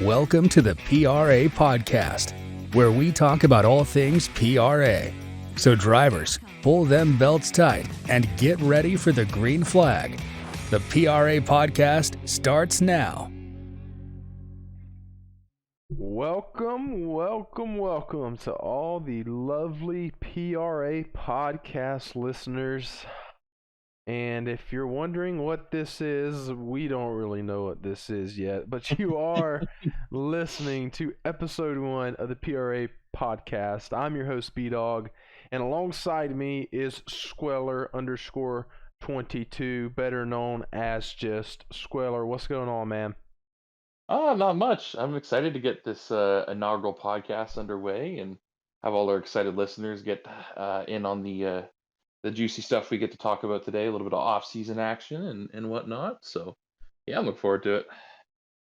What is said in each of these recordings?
Welcome to the PRA Podcast, where we talk about all things PRA. So drivers, pull them belts tight and get ready for the green flag. The PRA Podcast starts now. Welcome to all the lovely PRA Podcast listeners. And if you're wondering what this is, we don't really know what this is yet, but you are listening to episode 1 of the PRA Podcast. I'm your host, B-Dog, and alongside me is Squeller_22, better known as just Squeller. What's going on, man? Not much. I'm excited to get this inaugural podcast underway and have all our excited listeners get in on the juicy stuff we get to talk about today, a little bit of off-season action and whatnot. So, yeah, I'm looking forward to it.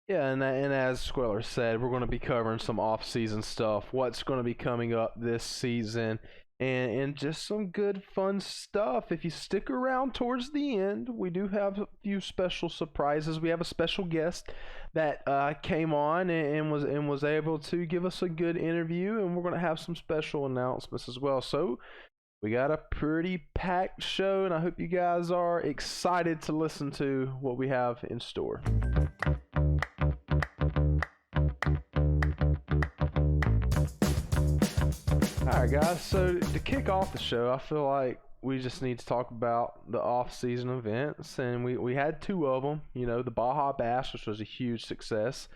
Yeah, and as Squeller said, we're going to be covering some off-season stuff, what's going to be coming up this season, and just some good fun stuff. If you stick around towards the end, we do have a few special surprises. We have a special guest that came on and was able to give us a good interview, and we're going to have some special announcements as well. So we got a pretty packed show, and I hope you guys are excited to listen to what we have in store. Alright guys, so to kick off the show, I feel like we just need to talk about the off-season events, and we had 2 of them. You know, the Baja Bash, which was a huge success.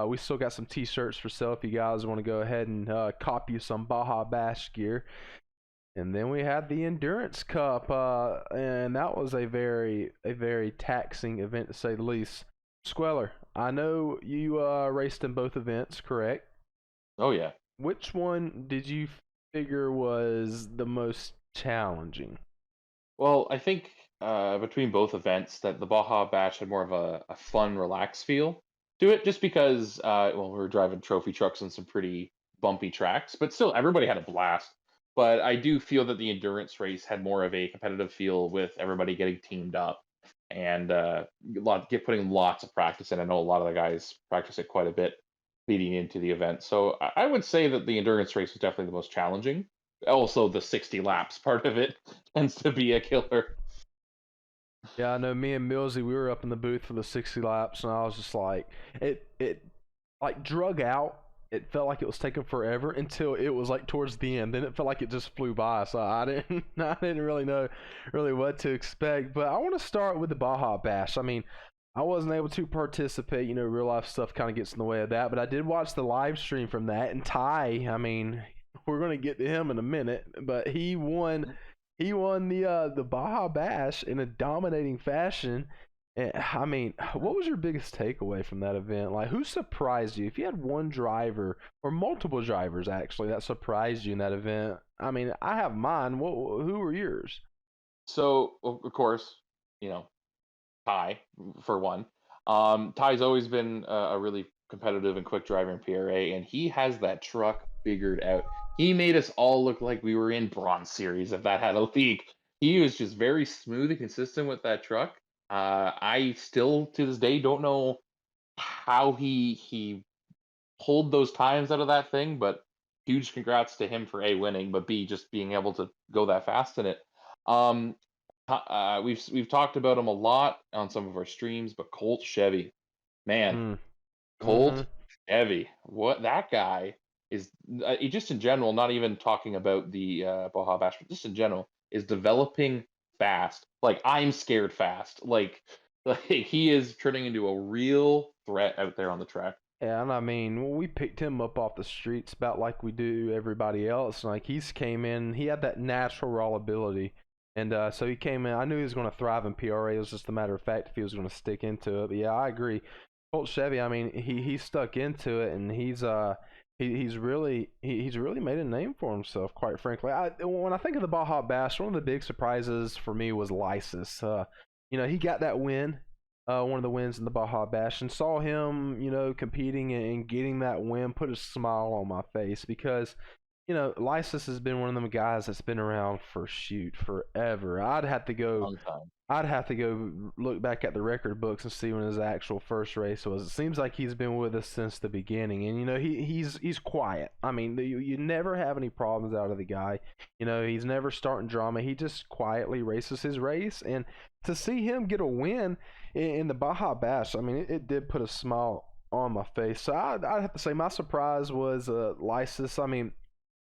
We still got some t-shirts for sale if you guys want to go ahead and cop you some Baja Bash gear. And then we had the Endurance Cup, and that was a very taxing event to say the least. Squeller, I know you raced in both events, correct? Oh, yeah. Which one did you figure was the most challenging? Well, I think between both events that the Baja Bash had more of a fun, relaxed feel to it, just because, we were driving trophy trucks on some pretty bumpy tracks, but still, everybody had a blast. But I do feel that the endurance race had more of a competitive feel with everybody getting teamed up and putting lots of practice in. I know a lot of the guys practice it quite a bit leading into the event. So I would say that the endurance race was definitely the most challenging. Also, the 60 laps part of it tends to be a killer. Yeah, I know me and Millsy, we were up in the booth for the 60 laps, and I was just like, it like drug out. It felt like it was taking forever until it was like towards the end. Then it felt like it just flew by. So I didn't really know what to expect. But I want to start with the Baja Bash. I mean, I wasn't able to participate. You know, real life stuff kind of gets in the way of that. But I did watch the live stream from that. And Ty, I mean, we're gonna get to him in a minute, but he won the Baja Bash in a dominating fashion. I mean, what was your biggest takeaway from that event? Like, who surprised you? If you had one driver or multiple drivers actually that surprised you in that event, I mean, I have mine. Who were yours? So, of course, you know, Ty, for one. Ty's always been a really competitive and quick driver in PRA, and he has that truck figured out. He made us all look like we were in Bronze Series if that had a leak. He was just very smooth and consistent with that truck. I still, to this day, don't know how he pulled those times out of that thing, but huge congrats to him for A, winning, but B, just being able to go that fast in it. Um, we've talked about him a lot on some of our streams, but Colt Chevy, man, Mm. Colt Chevy, what that guy is, just in general, not even talking about the Baja Bash, but just in general, is developing fast. Like, I'm scared fast. Like he is turning into a real threat out there on the track. Yeah, and I mean, when we picked him up off the streets about like we do everybody else, like he's came in, he had that natural raw ability. And so he came in. I knew he was going to thrive in PRA. It was just a matter of fact if he was going to stick into it. But yeah, I agree. Colt Chevy, I mean, he stuck into it, and he's really made a name for himself. Quite frankly, when I think of the Baja Bash, one of the big surprises for me was Lysis. You know, he got that win, one of the wins in the Baja Bash, and saw him, you know, competing and getting that win, put a smile on my face because Lysis has been one of them guys that's been around for forever. Long time. I'd have to go look back at the record books and see when his actual first race was. It seems like he's been with us since the beginning, and he's quiet. I mean, you never have any problems out of the guy. He's never starting drama. He just quietly races his race, and to see him get a win in the Baja Bash, I mean, it did put a smile on my face. So I'd have to say my surprise was Lysis. I mean,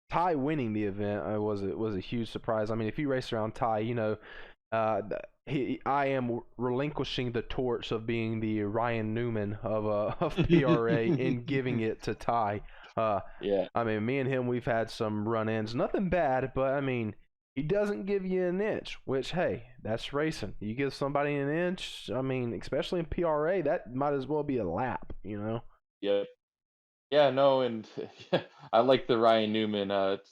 Ty winning the event was a huge surprise. I mean, if you race around Ty, uh, I am relinquishing the torch of being the Ryan Newman of PRA and giving it to Ty. Yeah. I mean, me and him, we've had some run-ins. Nothing bad, but I mean, he doesn't give you an inch, which, hey, that's racing. You give somebody an inch, I mean, especially in PRA, that might as well be a lap, Yeah. Yeah, no, and I like the Ryan Newman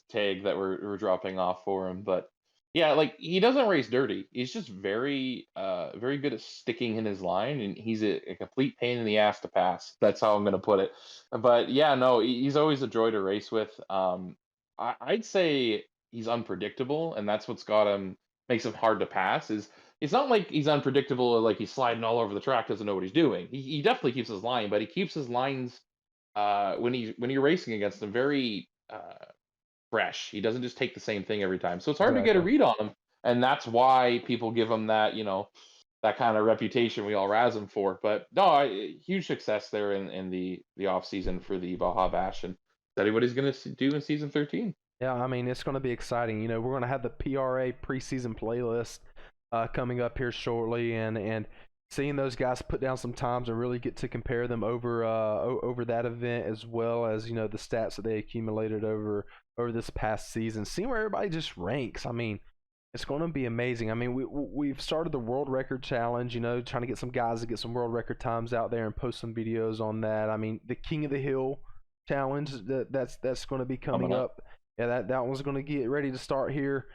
tag that we're dropping off for him, but yeah, like he doesn't race dirty. He's just very good at sticking in his line, and he's a complete pain in the ass to pass. That's how I'm gonna put it. But yeah, no, he's always a joy to race with. I'd say he's unpredictable, and that's what's got him makes him hard to pass. Is it's not like he's unpredictable or like he's sliding all over the track, doesn't know what he's doing. He definitely keeps his line, but he keeps his lines when you're racing against him very fresh. He doesn't just take the same thing every time, so it's hard to get a Exactly. read on him, and that's why people give him that that kind of reputation we all razz him for. But no, huge success there in the off season for the Baja Bash, and study what he's going to do in season 13. Yeah, I mean, it's going to be exciting. We're going to have the PRA preseason playlist coming up here shortly, and seeing those guys put down some times and really get to compare them over that event, as well as the stats that they accumulated over this past season. Seeing where everybody just ranks. I mean, it's going to be amazing. I mean, we've started the world record challenge. Trying to get some guys to get some world record times out there and post some videos on that. I mean, the King of the Hill challenge that's going to be coming up. Yeah, that one's going to get ready to start here.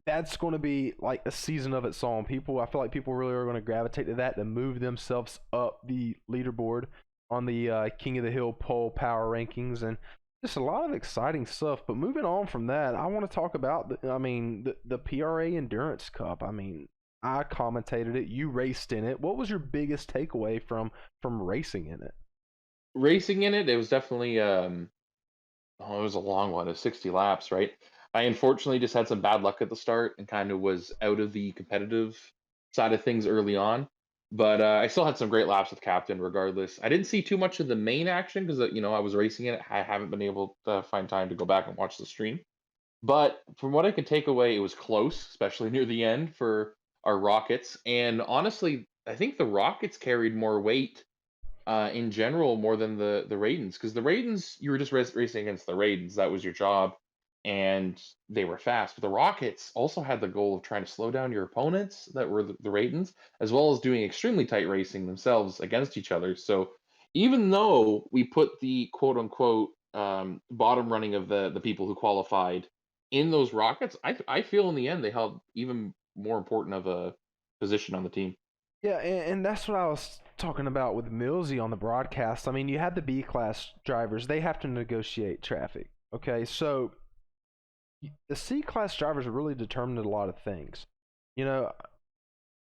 That's going to be like a season of its own. I feel like people really are going to gravitate to that to move themselves up the leaderboard on the King of the Hill poll power rankings, and just a lot of exciting stuff. But moving on from that, I want to talk about the PRA Endurance Cup. I mean, I commentated it. You raced in it. What was your biggest takeaway from racing in it? Racing in it, it was definitely it was a long one. It was 60 laps, right? I unfortunately just had some bad luck at the start and kind of was out of the competitive side of things early on. But I still had some great laps with Captain regardless. I didn't see too much of the main action because, I was racing in it. I haven't been able to find time to go back and watch the stream. But from what I can take away, it was close, especially near the end for our Rockets. And honestly, I think the Rockets carried more weight in general more than the Raidens, because the Raidens, you were just racing against the Raidens. That was your job, and they were fast. But the Rockets also had the goal of trying to slow down your opponents that were the Raidens, as well as doing extremely tight racing themselves against each other. So even though we put the quote unquote bottom running of the people who qualified in those Rockets, I feel in the end they held even more important of a position on the team. Yeah, and that's what I was talking about with Millsy on the broadcast. I mean, you had the B class drivers; they have to negotiate traffic. Okay, so the C class drivers really determined a lot of things. You know,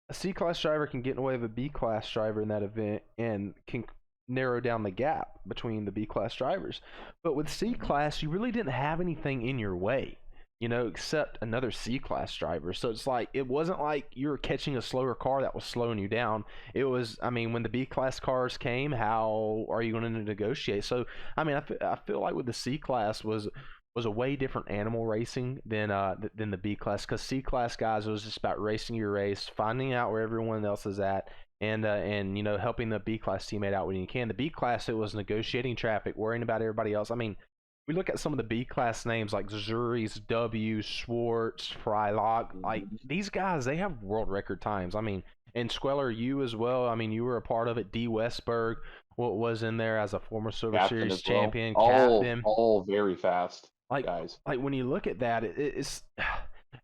a C class driver can get in the way of a B class driver in that event and can narrow down the gap between the B class drivers. But with C class, you really didn't have anything in your way, except another C class driver. So it's like, it wasn't like you were catching a slower car that was slowing you down. It was, I mean, when the B class cars came, how are you going to negotiate? So, I mean, I feel like with the C class was a way different animal racing than the B class, because C class guys, it was just about racing your race, finding out where everyone else is at, and helping the B class teammate out when you can. The B class, it was negotiating traffic, worrying about everybody else. I mean, we look at some of the B class names like Zuri's, W, Schwartz, Frylock. Like, these guys, they have world record times. I mean, and Squeller, you as well. I mean, you were a part of it. D. Westberg was in there as a former Silver Captain Series as well. champion, All captain. all very fast Like, guys. like when you look at that, it's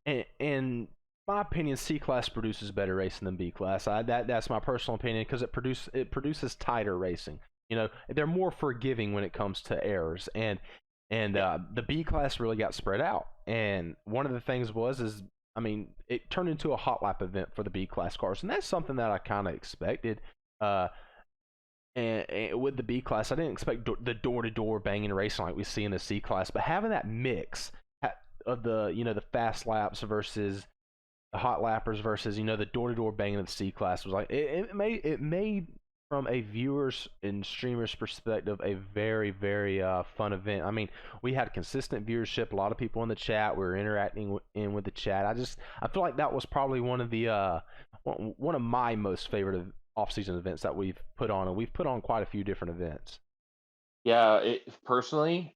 in my opinion, C class produces better racing than B class. That's my personal opinion, because it produces tighter racing. They're more forgiving when it comes to errors, and And the B class really got spread out. And one of the things it turned into a hot lap event for the B class cars, and that's something that I kind of expected. Uh, and with the B class, I didn't expect the door-to-door banging racing like we see in the C class, but having that mix of the fast laps versus the hot lappers versus the door-to-door banging of the C class was like it made from a viewers and streamers perspective a very very fun event. I mean, we had consistent viewership, a lot of people in the chat, we were interacting with the chat. I feel like that was probably one of my most favorite off-season events that we've put on, and we've put on quite a few different events. Yeah, personally,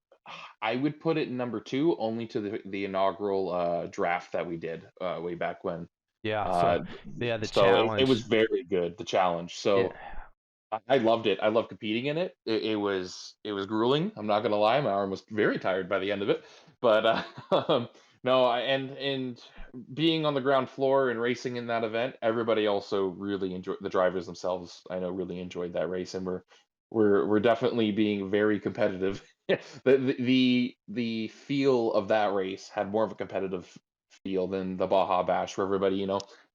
I would put it number two, only to the inaugural draft that we did way back when. Yeah, Uh, the so it was challenge. very good, the challenge. Yeah, So I loved it. I loved competing in it. It was grueling. I'm not gonna lie, my arm was very tired by the end of it. But no, and being on the ground floor and racing in that event, everybody also really enjoyed, the drivers themselves. I know really enjoyed that race, and we're definitely being very competitive. The feel of that race had more of a competitive feel than the Baja Bash, where everybody,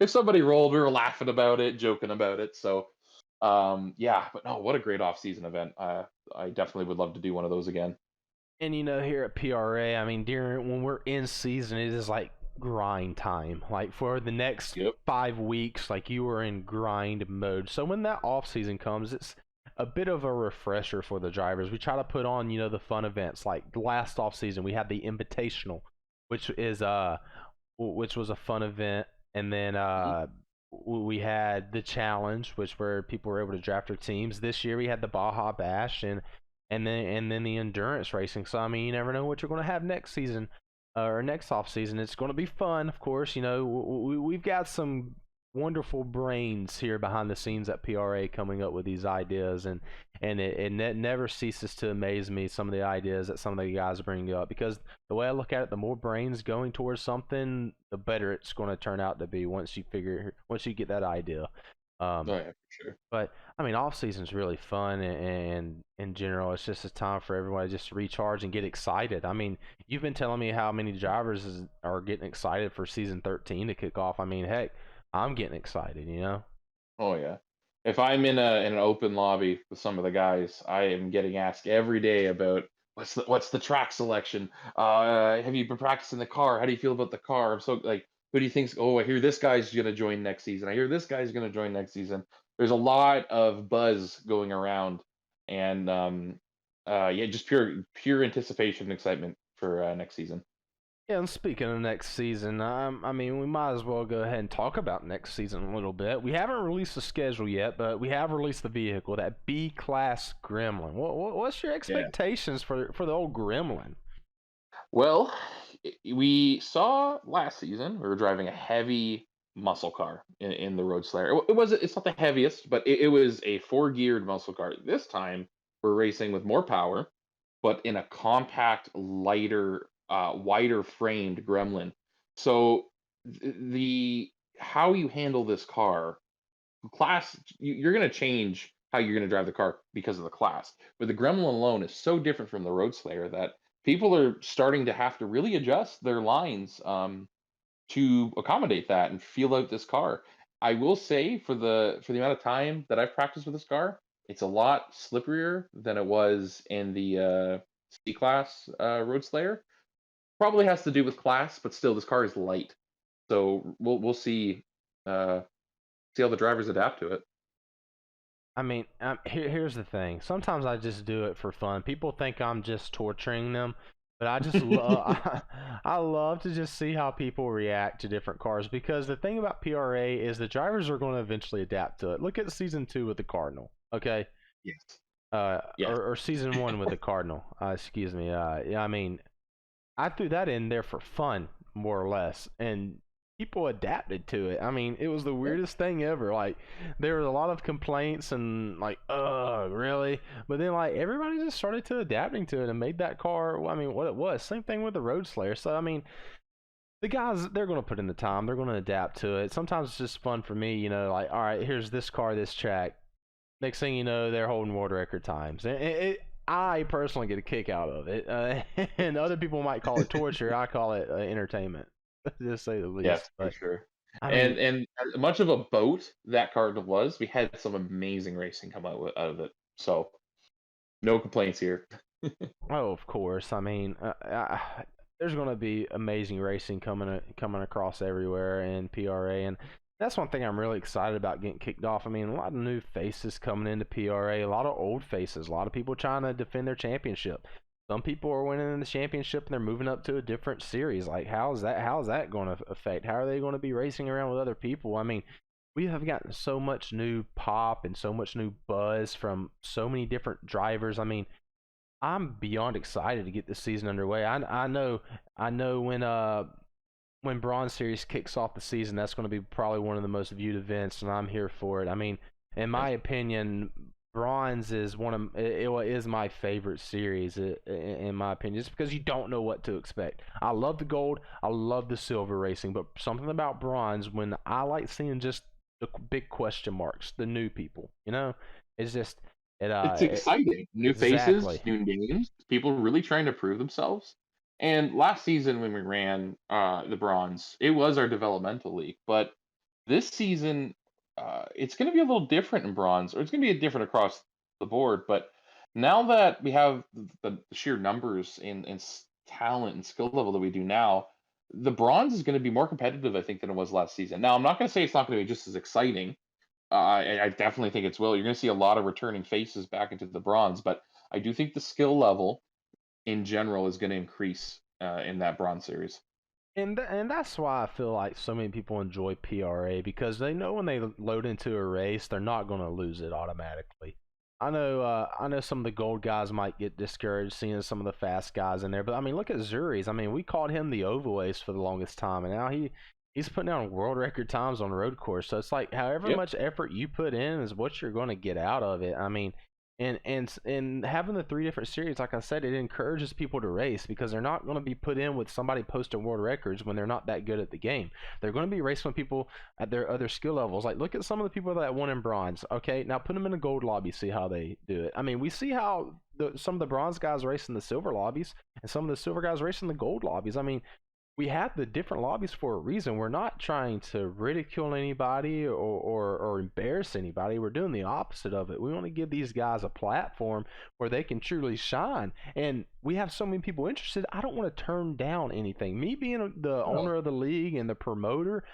if somebody rolled, we were laughing about it, joking about it. So yeah, but no, what a great off-season event. I definitely would love to do one of those again. and here at PRA, I mean, when we're in season, it is like grind time. Like for the next Yep. 5 weeks, like you are in grind mode. So when that off season comes, it's a bit of a refresher for the drivers. We try to put on, the fun events. Like last off season, we had the Invitational, which was a fun event, and then Mhm. we had the challenge, which where people were able to draft their teams. This year we had the Baja Bash, and then the endurance racing. So I mean, you never know what you're going to have next season, or next off season. It's going to be fun, of course. We've got some wonderful brains here behind the scenes at PRA coming up with these ideas, and it never ceases to amaze me, some of the ideas that some of the guys bring up, because the way I look at it, the more brains going towards something, the better it's going to turn out to be once you get that idea. Oh Um, yeah, for sure. but I mean, off season's really fun, and in general, it's just a time for everyone to just recharge and get excited. I mean, you've been telling me how many drivers are getting excited for season 13 to kick off. I mean, heck, I'm getting excited. Oh yeah. If I'm in an open lobby with some of the guys, I am getting asked every day about what's the track selection. Have you been practicing the car? How do you feel about the car? I'm so like, who do you think's? Oh, I hear this guy's gonna join next season. I hear this guy's gonna join next season. There's a lot of buzz going around, and yeah, just pure anticipation and excitement for next season. Yeah, and speaking of next season, I mean, we might as well go ahead and talk about next season a little bit. We haven't released the schedule yet, but we have released the vehicle, that B class Gremlin. What's your Yeah. expectations for the old Gremlin? Well, we saw last season we were driving a heavy muscle car in the Road Slayer. It's not the heaviest, but it was a four-geared muscle car. This time we're racing with more power, but in a compact, lighter, wider framed Gremlin. So the how you handle this car class, you're going to change how you're going to drive the car because of the class. But the Gremlin alone is so different from the Road Slayer that people are starting to have to really adjust their lines to accommodate that and feel out this car. I will say for the amount of time that I've practiced with this car, it's a lot slipperier than it was in the C class Road Slayer. Probably has to do with class, but still, this car is light. So we'll see how the drivers adapt to it. I mean, here's the thing. Sometimes I just do it for fun. People think I'm just torturing them, but I just love I love to just see how people react to different cars, because the thing about PRA is the drivers are going to eventually adapt to it. Look at season 2 with the Cardinal, okay? Yes. Uh, Yes. or season 1 with the Cardinal. Excuse me. Yeah, I mean, I threw that in there for fun, more or less, and people adapted to it. I mean, it was the Yeah. weirdest thing ever. Like, there was a lot of complaints and like, really? But then like everybody just started to adapting to it and made that car. Well, I mean, what it was. Same thing with the Road Slayer. So I mean, the guys, they're going to put in the time. They're going to adapt to it. Sometimes it's just fun for me. Like, all right, here's this car, this track. Next thing you know, they're holding world record times. And I personally get a kick out of it, and other people might call it torture. I call it entertainment, to say the Yes, least. for But sure. I mean, And as much of a boat that card was, we had some amazing racing come out of it. So no complaints here. oh, of course. I mean, there's going to be amazing racing coming across everywhere in PRA, and that's one thing I'm really excited about getting kicked off. I mean, a lot of new faces coming into PRA, a lot of old faces, a lot of people trying to defend their championship. Some people are winning the championship and they're moving up to a different series. Like, how's that going to affect? How are they going to be racing around with other people? I mean, we have gotten so much new pop and so much new buzz from so many different drivers. I mean, I'm beyond excited to get this season underway. I know when Bronze Series kicks off the season, that's going to be probably one of the most viewed events, and I'm here for it. I mean, in my Yes. opinion, Bronze is is my favorite series in my opinion, just because you don't know what to expect. I love the gold, I love the silver racing, but something about Bronze when I like seeing just the big question marks, the new people. It's just It's exciting. New faces, exactly. new names, people really trying to prove themselves. And last season when we ran the bronze, it was our developmental league. But this season, it's going to be a little different in bronze, or it's going to be different across the board. But now that we have the sheer numbers and talent and skill level that we do now, the bronze is going to be more competitive, I think, than it was last season. Now, I'm not going to say it's not going to be just as exciting. I definitely think it's will. You're going to see a lot of returning faces back into the bronze, but I do think the skill level in general is going to increase in that bronze series. And that's why I feel like so many people enjoy PRA because they know when they load into a race, they're not going to lose it automatically. I know some of the gold guys might get discouraged seeing some of the fast guys in there, but I mean, look at Zuri's. I mean, we called him the oval ace for the longest time, and now he's putting down world record times on the road course. So it's like however Yep. much effort you put in is what you're going to get out of it. I mean, and having the three different series, like I said, it encourages people to race because they're not going to be put in with somebody posting world records when they're not that good at the game. They're going to be racing with people at their other skill levels. Like, look at some of the people that won in bronze. Okay, now put them in a gold lobby, see how they do it. I mean, we see how some of the bronze guys race in the silver lobbies, and some of the silver guys race in the gold lobbies. I mean, we have the different lobbies for a reason. We're not trying to ridicule anybody or embarrass anybody. We're doing the opposite of it. We want to give these guys a platform where they can truly shine. And we have so many people interested. I don't want to turn down anything. Me being the No. owner of the league and the promoter,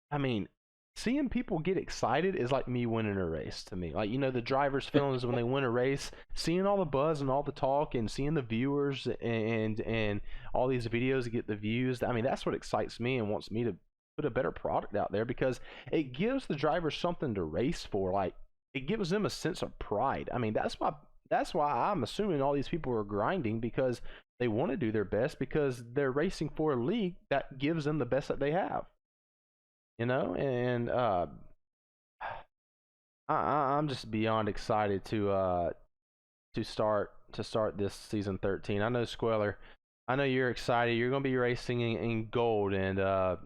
I mean, seeing people get excited is like me winning a race to me. Like, the drivers' feelings when they win a race, seeing all the buzz and all the talk and seeing the viewers and all these videos get the views. I mean, that's what excites me and wants me to put a better product out there because it gives the drivers something to race for. Like, it gives them a sense of pride. I mean, that's why I'm assuming all these people are grinding because they want to do their best because they're racing for a league that gives them the best that they have. And I'm just beyond excited to start this season 13. I know Squeller, I know you're excited. You're gonna be racing in gold, and you're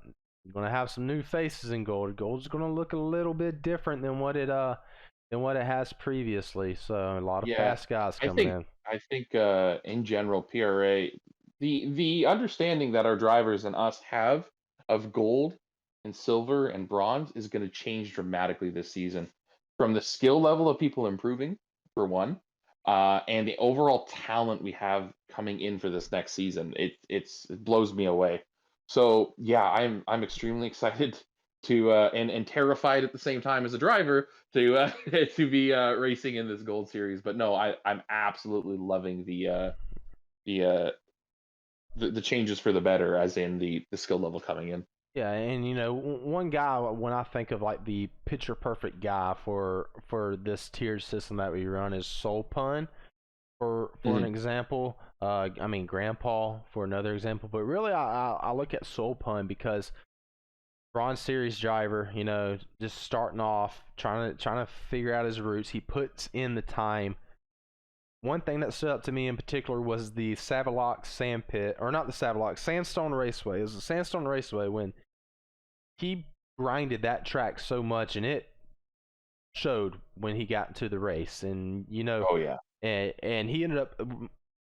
gonna have some new faces in gold. Gold's gonna look a little bit different than what it has previously. So a lot of Yeah, fast guys I coming think in. I think in general PRA, the understanding that our drivers and us have of gold and silver and bronze is going to change dramatically this season. From the skill level of people improving, for one, and the overall talent we have coming in for this next season, it blows me away. So yeah, I'm extremely excited to and terrified at the same time as a driver to to be racing in this gold series. But no, I'm absolutely loving the uh the changes for the better, as in the skill level coming in. Yeah, and one guy when I think of like the picture perfect guy for this tiered system that we run is Soul Pun. For an Mhm. example. I mean Grandpa for another example, but really I look at Soul Pun because Bronze Series driver, just starting off, trying to figure out his roots. He puts in the time. One thing that stood out to me in particular was the Savalock Sand Pit, or not the Savalock, Sandstone Raceway. It was the Sandstone Raceway when he grinded that track so much, and showed when he got into the race, and Oh yeah. and he ended up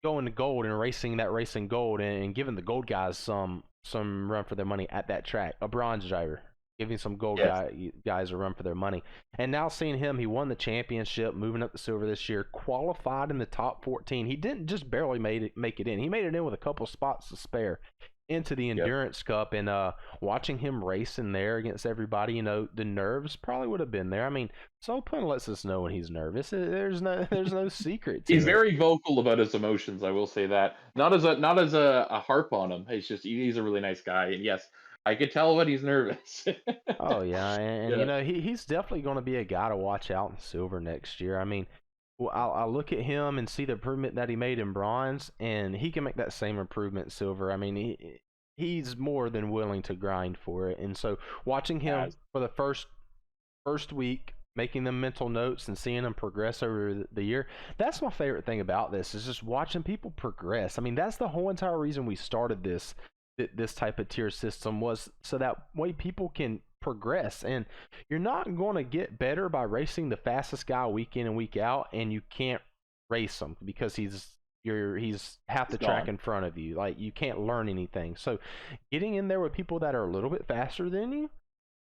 going to gold and racing that race in gold, and giving the gold guys some run for their money at that track. A bronze driver giving some gold Yes. guys a run for their money. And now seeing him, he won the championship, moving up to silver this year, qualified in the top 14. He didn't just barely make it in. He made it in with a couple spots to spare into the Yep. endurance cup. And watching him race in there against everybody, the nerves probably would have been there. I mean, Sopin lets us know when he's nervous. There's no secret to He's it. very vocal about his emotions. I will say that. Not as a harp on him. It's just he's a really nice guy, and yes, I could tell when he's nervous. Oh yeah, and Yeah. he's definitely going to be a guy to watch out in silver next year. I mean, I look at him and see the improvement that he made in bronze, and he can make that same improvement in silver. I mean, he's more than willing to grind for it. And so watching him As for the first week, making them mental notes and seeing them progress over the year, that's my favorite thing about this, is just watching people progress. I mean, that's the whole entire reason we started this type of tier system, was so that way people can progress. And you're not going to get better by racing the fastest guy week in and week out, and you can't race him because he's half the he's track gone. in front of you. Like, you can't learn anything. So getting in there with people that are a little bit faster than you,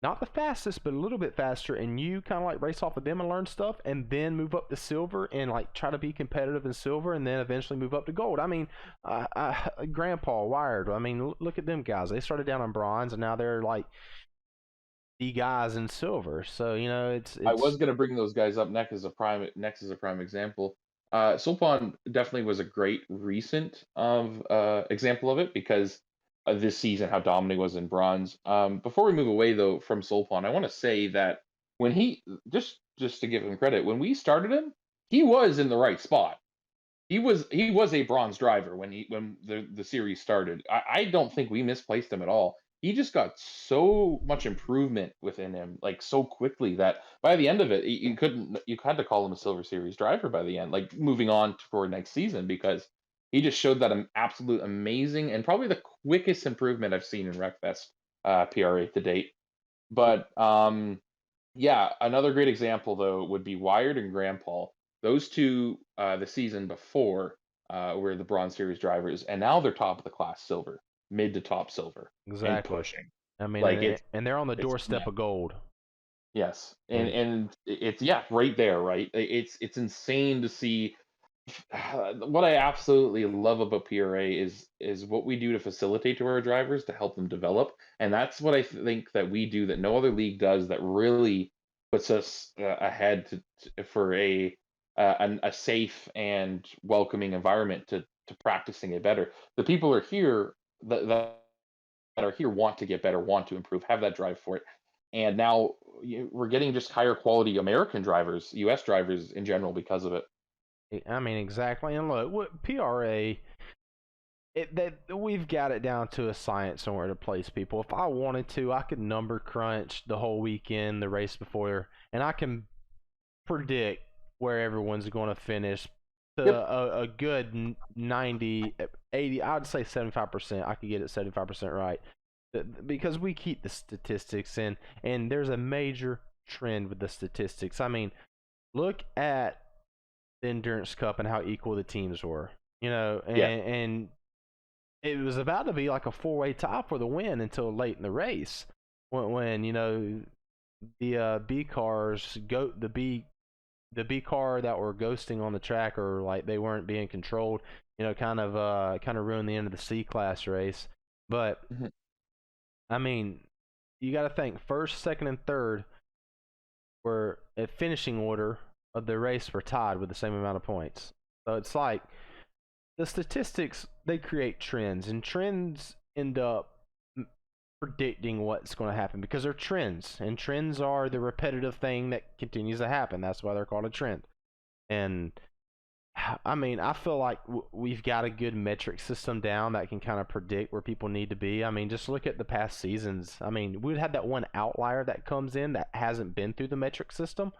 not the fastest, but a little bit faster, and you kind of like race off of them and learn stuff, and then move up to silver and like try to be competitive in silver, and then eventually move up to gold. I mean, Grandpa Wired. I mean, look at them guys. They started down on bronze, and now they're like the guys in silver. So it's I was gonna bring those guys up next as a prime example. Sulpan definitely was a great recent of example of it because this season how dominant he was in bronze. Before we move away though from Sulpan, I want to say that when he just to give him credit, when we started him, he was in the right spot. He was a bronze driver when the series started. I don't think we misplaced him at all. He just got so much improvement within him, like so quickly that by the end of it, you had to call him a Silver Series driver by the end, like moving on for next season because he just showed that absolute amazing and probably the quickest improvement I've seen in Wreckfest PRA to date. But yeah, another great example though would be Wired and Grandpa. Those two, the season before, were the Bronze Series drivers, and now they're top of the class silver, mid to top silver, and exactly. pushing. I mean, Like and they're on the it's doorstep of gold. yes, and And it's yeah, right there, right. It's insane to see. What I absolutely love about PRA is what we do to facilitate to our drivers to help them develop, and that's what I think that we do that no other league does that really puts us ahead for a safe and welcoming environment to practicing it better. The people are here that are here want to get better, want to improve, have that drive for it, and now we're getting just higher quality American drivers, U.S. drivers in general because of it. I mean, exactly. And look, what PRA, that we've got it down to a science somewhere to place people. If I wanted to, I could number crunch the whole weekend, the race before, and I can predict where everyone's going to finish to Yep. a good 90, 80. I'd say 75%. I could get it 75% right. Because we keep the statistics, and there's a major trend with the statistics. I mean, look at the Endurance Cup and how equal the teams were. Yeah. And it was about to be like a four-way tie for the win until late in the race, when the B cars go the B car that were ghosting on the track, or like they weren't being controlled, kind of ruined the end of the C class race. But Mhm. I mean, you got to think first, second, and third were at finishing order of the race were tied with the same amount of points. So it's like the statistics, they create trends, and trends end up predicting what's going to happen because they're trends, and trends are the repetitive thing that continues to happen. That's why they're called a trend. And I mean, I feel like we've got a good metric system down that can kind of predict where people need to be. I mean, just look at the past seasons. I mean, we'd had that one outlier that comes in that hasn't been through the metric system,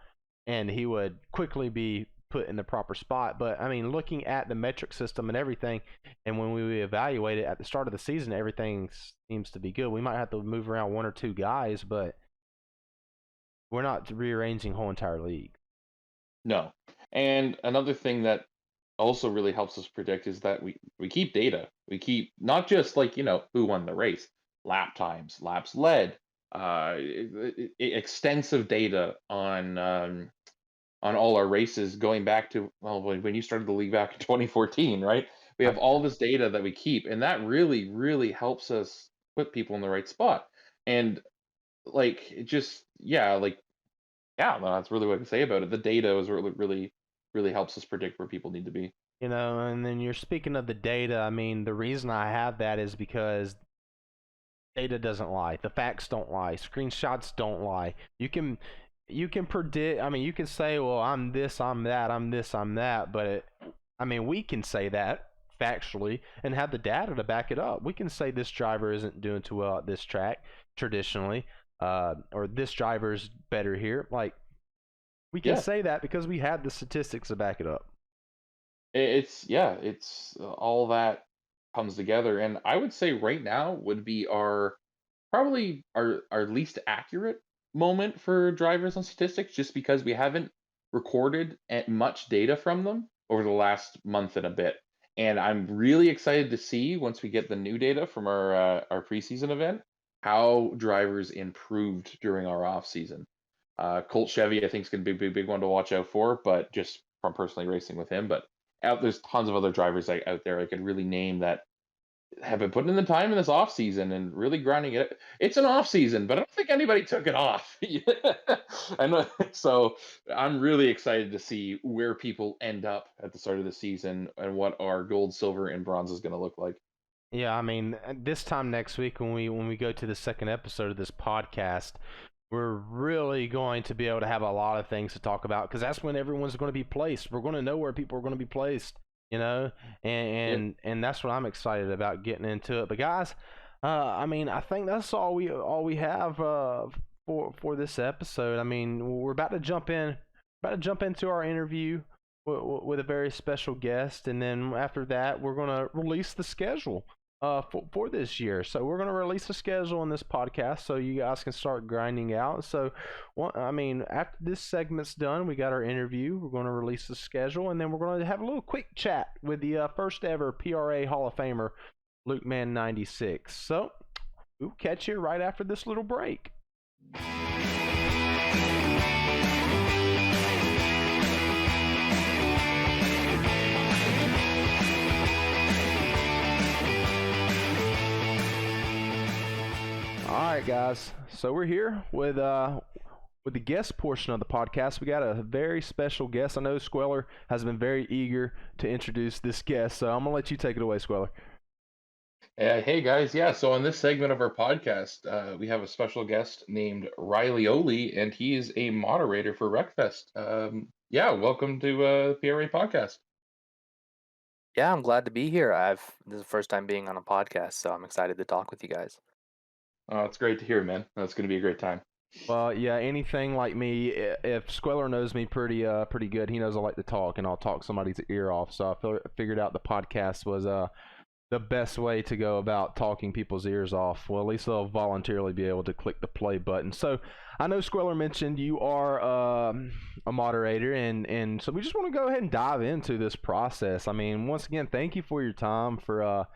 and he would quickly be put in the proper spot. But I mean, looking at the metric system and everything, and when we evaluate it at the start of the season, everything seems to be good. We might have to move around one or two guys, but We're not rearranging whole entire league. No. And another thing that also really helps us predict is that we keep data. We keep not just like, who won the race, lap times, laps led, extensive data on all our races going back to, well, when you started the league back in 2014, right? We have all this data that we keep, and that really, really helps us put people in the right spot. And like it just, yeah, like yeah, no, that's really what I can say about it. The data is really, really, really helps us predict where people need to be. And then you're speaking of the data. I mean, the reason I have that is because data doesn't lie. The facts don't lie. Screenshots don't lie. You can predict. I mean, you can say, well, I'm this, I'm that, I'm this, I'm that. But I mean, we can say that factually and have the data to back it up. We can say this driver isn't doing too well at this track traditionally, or this driver's better here. Like, we can Yeah, say that because we have the statistics to back it up. it's all that comes together, and I would say right now would be our probably our least accurate moment for drivers on statistics, just because we haven't recorded much data from them over the last month and a bit. And I'm really excited to see once we get the new data from our preseason event how drivers improved during our off season. Colt Chevy, I think, is going to be a big one to watch out for, but just from personally racing with him. But there's tons of other drivers out there I could really name that have been putting in the time in this off season and really grinding it. It's an off season, but I don't think anybody took it off. I know, so I'm really excited to see where people end up at the start of the season and what our gold, silver, and bronze is going to look like. Yeah, I mean, this time next week when we go to the second episode of this podcast, we're really going to be able to have a lot of things to talk about because that's when everyone's going to be placed. We're going to know where people are going to be placed, and Yep. and that's what I'm excited about getting into it. But guys, I mean, I think that's all we have for this episode. I mean, we're about to jump into our interview with a very special guest, and then after that, we're going to release the schedule for this year. So we're going to release a schedule in this podcast so you guys can start grinding out. So, I mean, after this segment's done, we got our interview. We're going to release the schedule, and then we're going to have a little quick chat with the first ever PRA Hall of Famer, Luke Man 96. So we'll catch you right after this little break. All right, guys. So we're here with the guest portion of the podcast. We got a very special guest. I know Squeller has been very eager to introduce this guest, so I'm gonna let you take it away, Squeller. Hey guys, yeah. So on this segment of our podcast, we have a special guest named Riley Oli, and he is a moderator for Wreckfest. Yeah, welcome to PRA Podcast. Yeah, I'm glad to be here. This is the first time being on a podcast, so I'm excited to talk with you guys. Oh, it's great to hear, man. That's going to be a great time. Well, yeah, anything like me, if Squeller knows me pretty good, he knows I like to talk, and I'll talk somebody's ear off. So I figured out the podcast was the best way to go about talking people's ears off. Well, at least they'll voluntarily be able to click the play button. So I know Squeller mentioned you are a moderator, and so we just want to go ahead and dive into this process. I mean, once again, thank you for your time for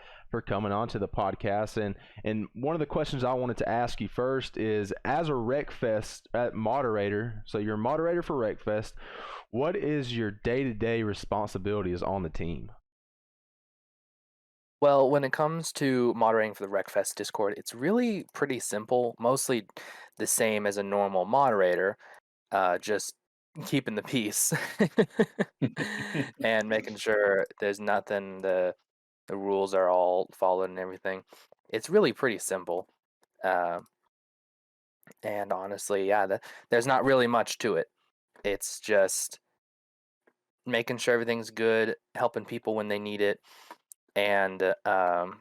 coming on to the podcast. And one of the questions I wanted to ask you first is, as a Wreckfest moderator, so you're a moderator for Wreckfest, what is your day-to-day responsibilities on the team? Well, when it comes to moderating for the Wreckfest Discord, it's really pretty simple, mostly the same as a normal moderator, just keeping the peace and making sure there's nothing, the rules are all followed and everything. It's really pretty simple. Uh, and honestly, yeah, there's not really much to it. It's just making sure everything's good, helping people when they need it, and on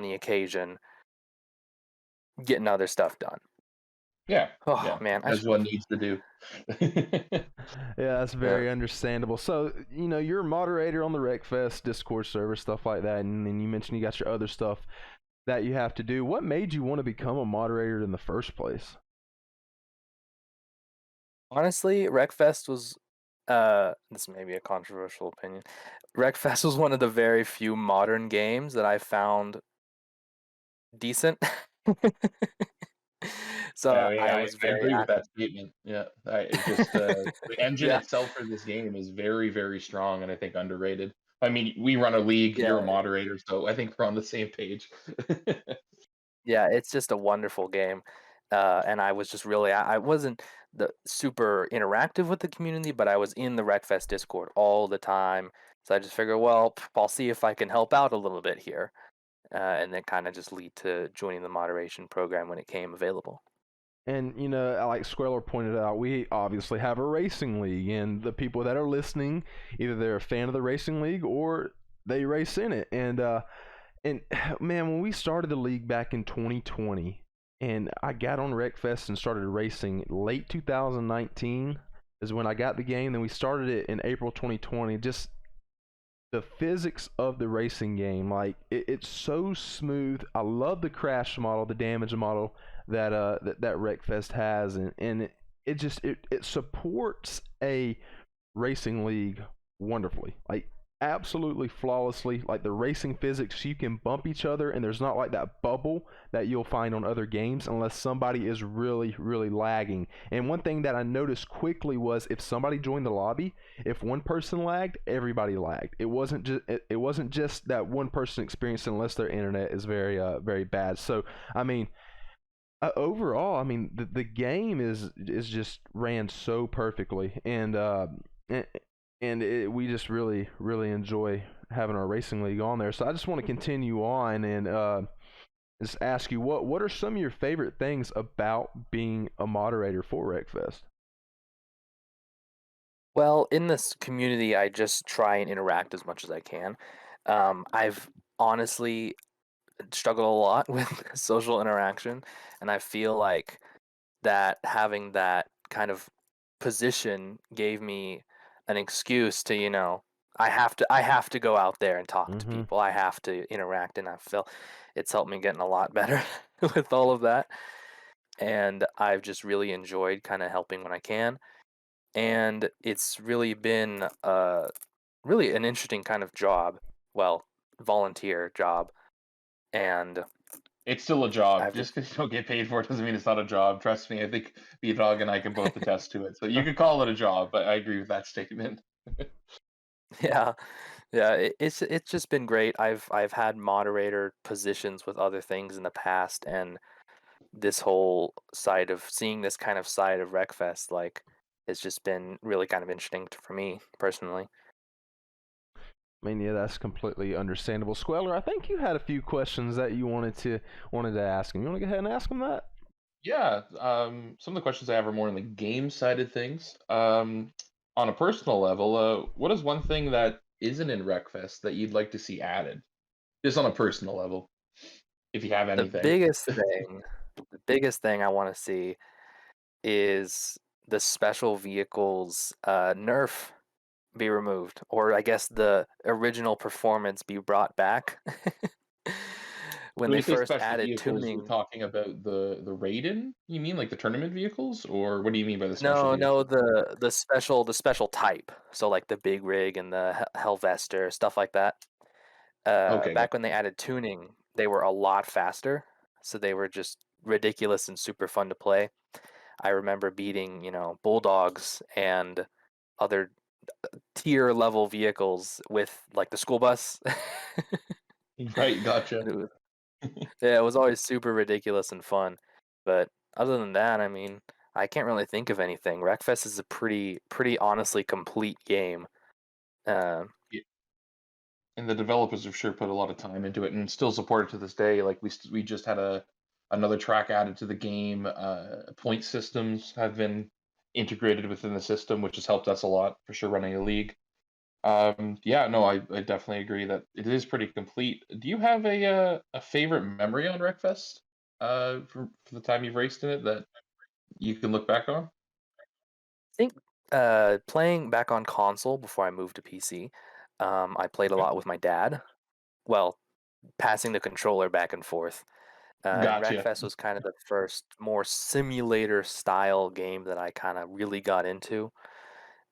the occasion, getting other stuff done. Yeah. Oh Yeah. man, As one needs to do. Yeah, that's very understandable. So, you're a moderator on the Wreckfest Discord server, stuff like that, and then you mentioned you got your other stuff that you have to do. What made you want to become a moderator in the first place? Honestly, Wreckfest was this may be a controversial opinion. Wreckfest was one of the very few modern games that I found decent. So Yeah, I was I very agree with that statement. Yeah, the engine yeah, itself for this game is very, very strong, and I think underrated. I mean, we run a league. yeah, You're a moderator, so I think we're on the same page. yeah. It's just a wonderful game, and I was just really I wasn't the super interactive with the community, but I was in the Wreckfest Discord all the time. So I just figured, well, I'll see if I can help out a little bit here, and then kind of just lead to joining the moderation program when it came available. And like Squeller pointed out, we obviously have a racing league, and the people that are listening, either they're a fan of the racing league or they race in it. And man, when we started the league back in 2020, and I got on Wreckfest and started racing late 2019 is when I got the game. Then we started it in April 2020. Just the physics of the racing game, like it's so smooth. I love the crash model, the damage model that Wreckfest has, and it supports a racing league wonderfully, like absolutely flawlessly. Like the racing physics, you can bump each other, and there's not like that bubble that you'll find on other games unless somebody is really, really lagging. And one thing that I noticed quickly was if somebody joined the lobby, if one person lagged, everybody lagged. It wasn't just that one person experienced it unless their internet is very bad. So I mean, overall, I mean, the game is just ran so perfectly, and we just really enjoy having our racing league on there. So I just want to continue on and just ask you what are some of your favorite things about being a moderator for Wreckfest? Well, in this community, I just try and interact as much as I can. I've honestly struggled a lot with social interaction, and I feel like that having that kind of position gave me an excuse to, I have to go out there and talk to Mm-hmm. people. I have to interact, and I feel it's helped me getting a lot better with all of that. And I've just really enjoyed kind of helping when I can. And it's really been really an interesting kind of job. Well, volunteer job. And It's still a job. I've just Just because you don't get paid for it doesn't mean it's not a job. Trust me, I think B Dog and I can both attest to it. So you could call it a job, but I agree with that statement. yeah, yeah, it's just been great. I've had moderator positions with other things in the past, and this whole side of seeing this kind of side of Wreckfest, like, it's just been really kind of interesting for me personally. I mean, yeah, that's completely understandable. Squeller, I think you had a few questions that you wanted to ask him. You want to go ahead and ask him that? Yeah, some of the questions I have are more on the game side of things. On a personal level, what is one thing that isn't in Wreckfest that you'd like to see added? Just on a personal level, if you have The anything. biggest thing, the biggest thing I want to see is the special vehicles nerf be removed, or I guess the original performance be brought back. When When they you say first special added vehicles, we're tuning. talking about the Raiden? You mean like the tournament vehicles, or what do you mean by the special No, no, vehicles? the special type. So like the big rig and the Helvester, stuff like that. Okay, Back when gotcha. they added tuning, they were a lot faster, so they were just ridiculous and super fun to play. I remember beating, bulldogs and other tier level vehicles with like the school bus. Right, gotcha. And yeah, it was always super ridiculous and fun. But other than that, I mean, I can't really think of anything. Wreckfest is a pretty honestly complete game. Uh, Yeah, and the developers have sure put a lot of time into it and still support it to this day. Like we just had another track added to the game. Point systems have been integrated within the system, which has helped us a lot for sure running a league. Yeah, no, I definitely agree that it is pretty complete. Do you have a favorite memory on Wreckfest? For the time you've raced in it that you can look back on? I think playing back on console before I moved to PC, I played a Okay. lot with my dad. Well, passing the controller back and forth. And Gotcha. Wreckfest was kind of the first more simulator style game that I kind of really got into.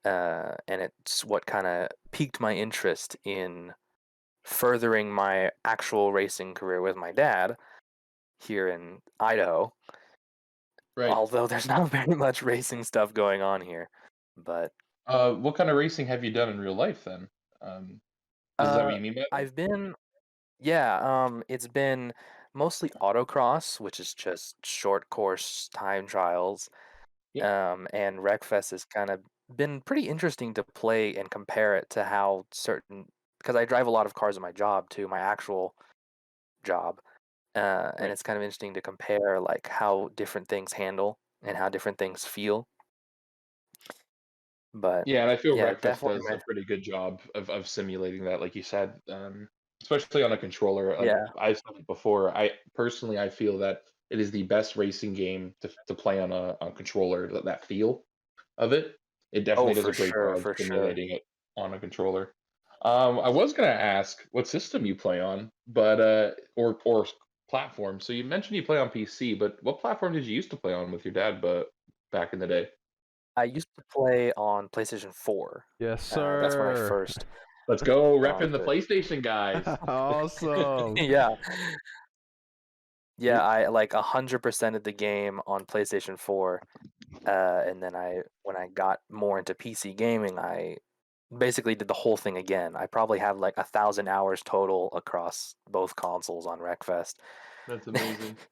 And it's what kind of piqued my interest in furthering my actual racing career with my dad here in Idaho. Right. Although there's not very much racing stuff going on here. But What kind of racing have you done in real life then? Is that what you mean by that? I've been, yeah, it's been mostly autocross, which is just short course time trials. Yep. And Wreckfest has kind of been pretty interesting to play and compare it to how certain, because I drive a lot of cars in my job too, my actual job. And Right. it's kind of interesting to compare like how different things handle and how different things feel. But Yeah, and I feel yeah, Breakfast definitely. does a pretty good job of simulating that, like you said, especially on a controller. Like Yeah. I've said it before, I feel that it is the best racing game to play on a controller. That feel of it, it Oh, definitely does for a great sure, job for sure. simulating it on a controller. I was gonna ask what system you play on, but platform. So you mentioned you play on PC, but what platform did you used to play on with your dad? But back in the day, I used to play on PlayStation 4. Yes, That's when I sir. first let's go got repping the into it. PlayStation guys. Awesome. Yeah. Yeah, Y- I like 100% of the game on PlayStation 4. And then when I got more into PC gaming, I basically did the whole thing again. I probably have like 1,000 hours total across both consoles on Wreckfest. That's amazing. Yeah,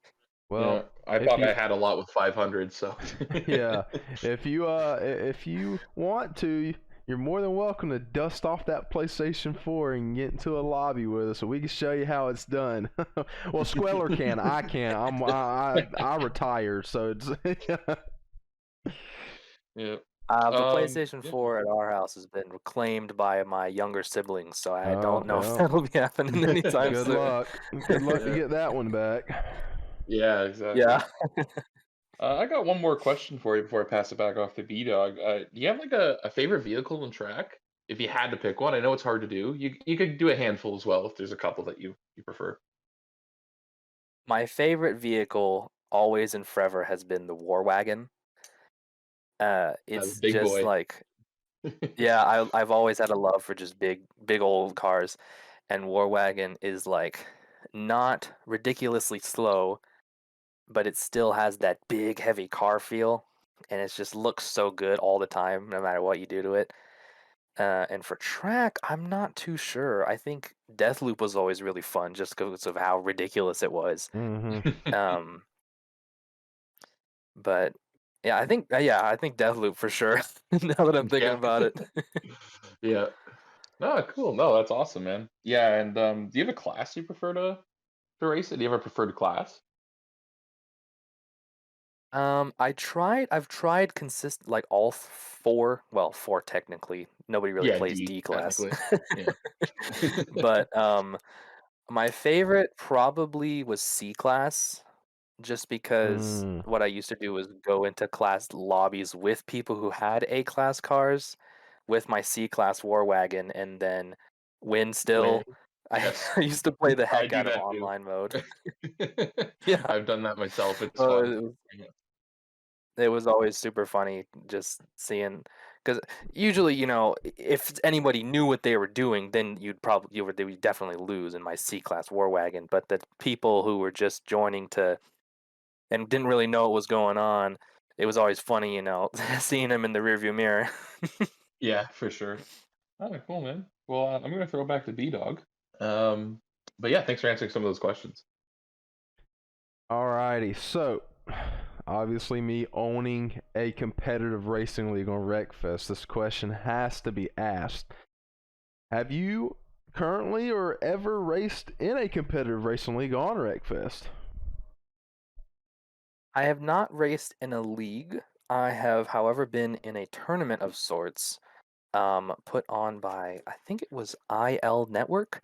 Well, I if thought you I had a lot with 500, so yeah, if you want to, you're more than welcome to dust off that PlayStation 4 and get into a lobby with us, so we can show you how it's done. Well, Squeller can, I can't. I retired, so it's yeah. The PlayStation Yeah. 4 at our house has been reclaimed by my younger siblings, so I oh don't know if well. that'll be happening anytime Good soon. luck. Good luck to Yeah. get that one back. Yeah, exactly. Yeah. I got one more question for you before I pass it back off to B Dog. Do you have like a favorite vehicle and track? If you had to pick one, I know it's hard to do. You could do a handful as well if there's a couple that you prefer. My favorite vehicle always and forever has been the War Wagon. The It's big just boy. like, yeah, I've always had a love for just big old cars, and War Wagon is like not ridiculously slow, but it still has that big heavy car feel, and it just looks so good all the time, no matter what you do to it. And for track, I'm not too sure. I think Deathloop was always really fun just because of how ridiculous it was. Mm-hmm. Um, but yeah, I think Deathloop for sure. Now that I'm thinking Yeah. about it. Yeah. No, cool. No, that's awesome, man. Yeah, and do you have a class you prefer to race it? Do you have a preferred class? I've tried like all four, well, four technically. Nobody really Yeah, plays D D class. technically. Yeah. But my favorite probably was C class, just because Mm. what I used to do was go into class lobbies with people who had A class cars with my C class War Wagon and then win Win. still. I, Yes. I used to play the I heck do out of that too. online mode. Yeah. I've done that myself. It's Uh, fun. it was Yeah. it was always super funny just seeing, because usually, if anybody knew what they were doing, then they would definitely lose in my C class War Wagon. But the people who were just joining to and didn't really know what was going on, it was always funny, seeing him in the rearview mirror. Yeah, for sure. All right, cool, man. Well, I'm gonna throw it back to B Dog. Um, but yeah, thanks for answering some of those questions. Alrighty, so obviously me owning a competitive racing league on Wreckfest, this question has to be asked. Have you currently or ever raced in a competitive racing league on Wreckfest? I have not raced in a league. I have, however, been in a tournament of sorts, put on by, I think it was IL Network.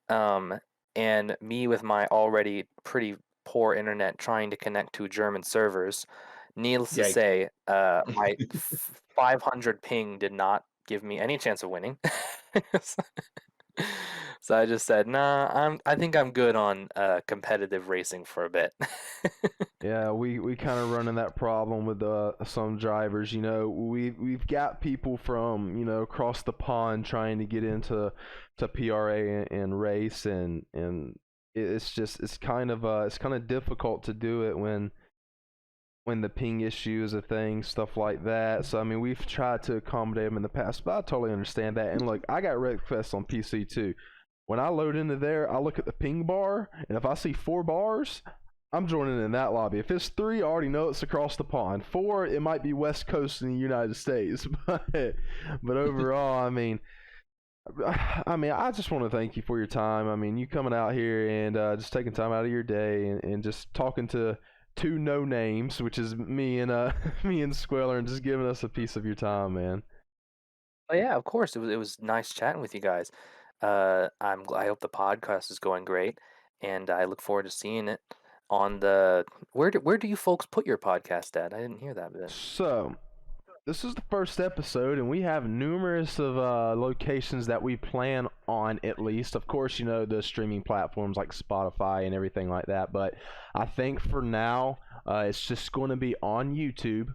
Um, and me with my already pretty poor internet trying to connect to German servers. Needless to Yikes. say, my 500 ping did not give me any chance of winning. So I just said, nah, I think I'm good on competitive racing for a bit. Yeah, we kind of running that problem with some drivers. You know, we've got people from, you know, across the pond trying to get into PRA and race, and it's kind of difficult to do it when the ping issue is a thing, stuff like that. So I mean, we've tried to accommodate them in the past, but I totally understand that. And look, I got Wreckfest on PC too. When I load into there, I look at the ping bar, and if I see 4 bars, I'm joining in that lobby. If it's 3, I already know it's across the pond. 4, it might be West Coast in the United States. But overall, I just want to thank you for your time. I mean, you coming out here and just taking time out of your day and just talking to 2 no names, which is me and me and Squealer, and just giving us a piece of your time, man. Oh yeah, of course. It was nice chatting with you guys. I hope the podcast is going great, and I look forward to seeing it on the where do you folks put your podcast at? I didn't hear that bit. So, this is the first episode, and we have numerous of locations that we plan on, at least. Of course, you know, the streaming platforms like Spotify and everything like that. But I think for now, it's just going to be on YouTube.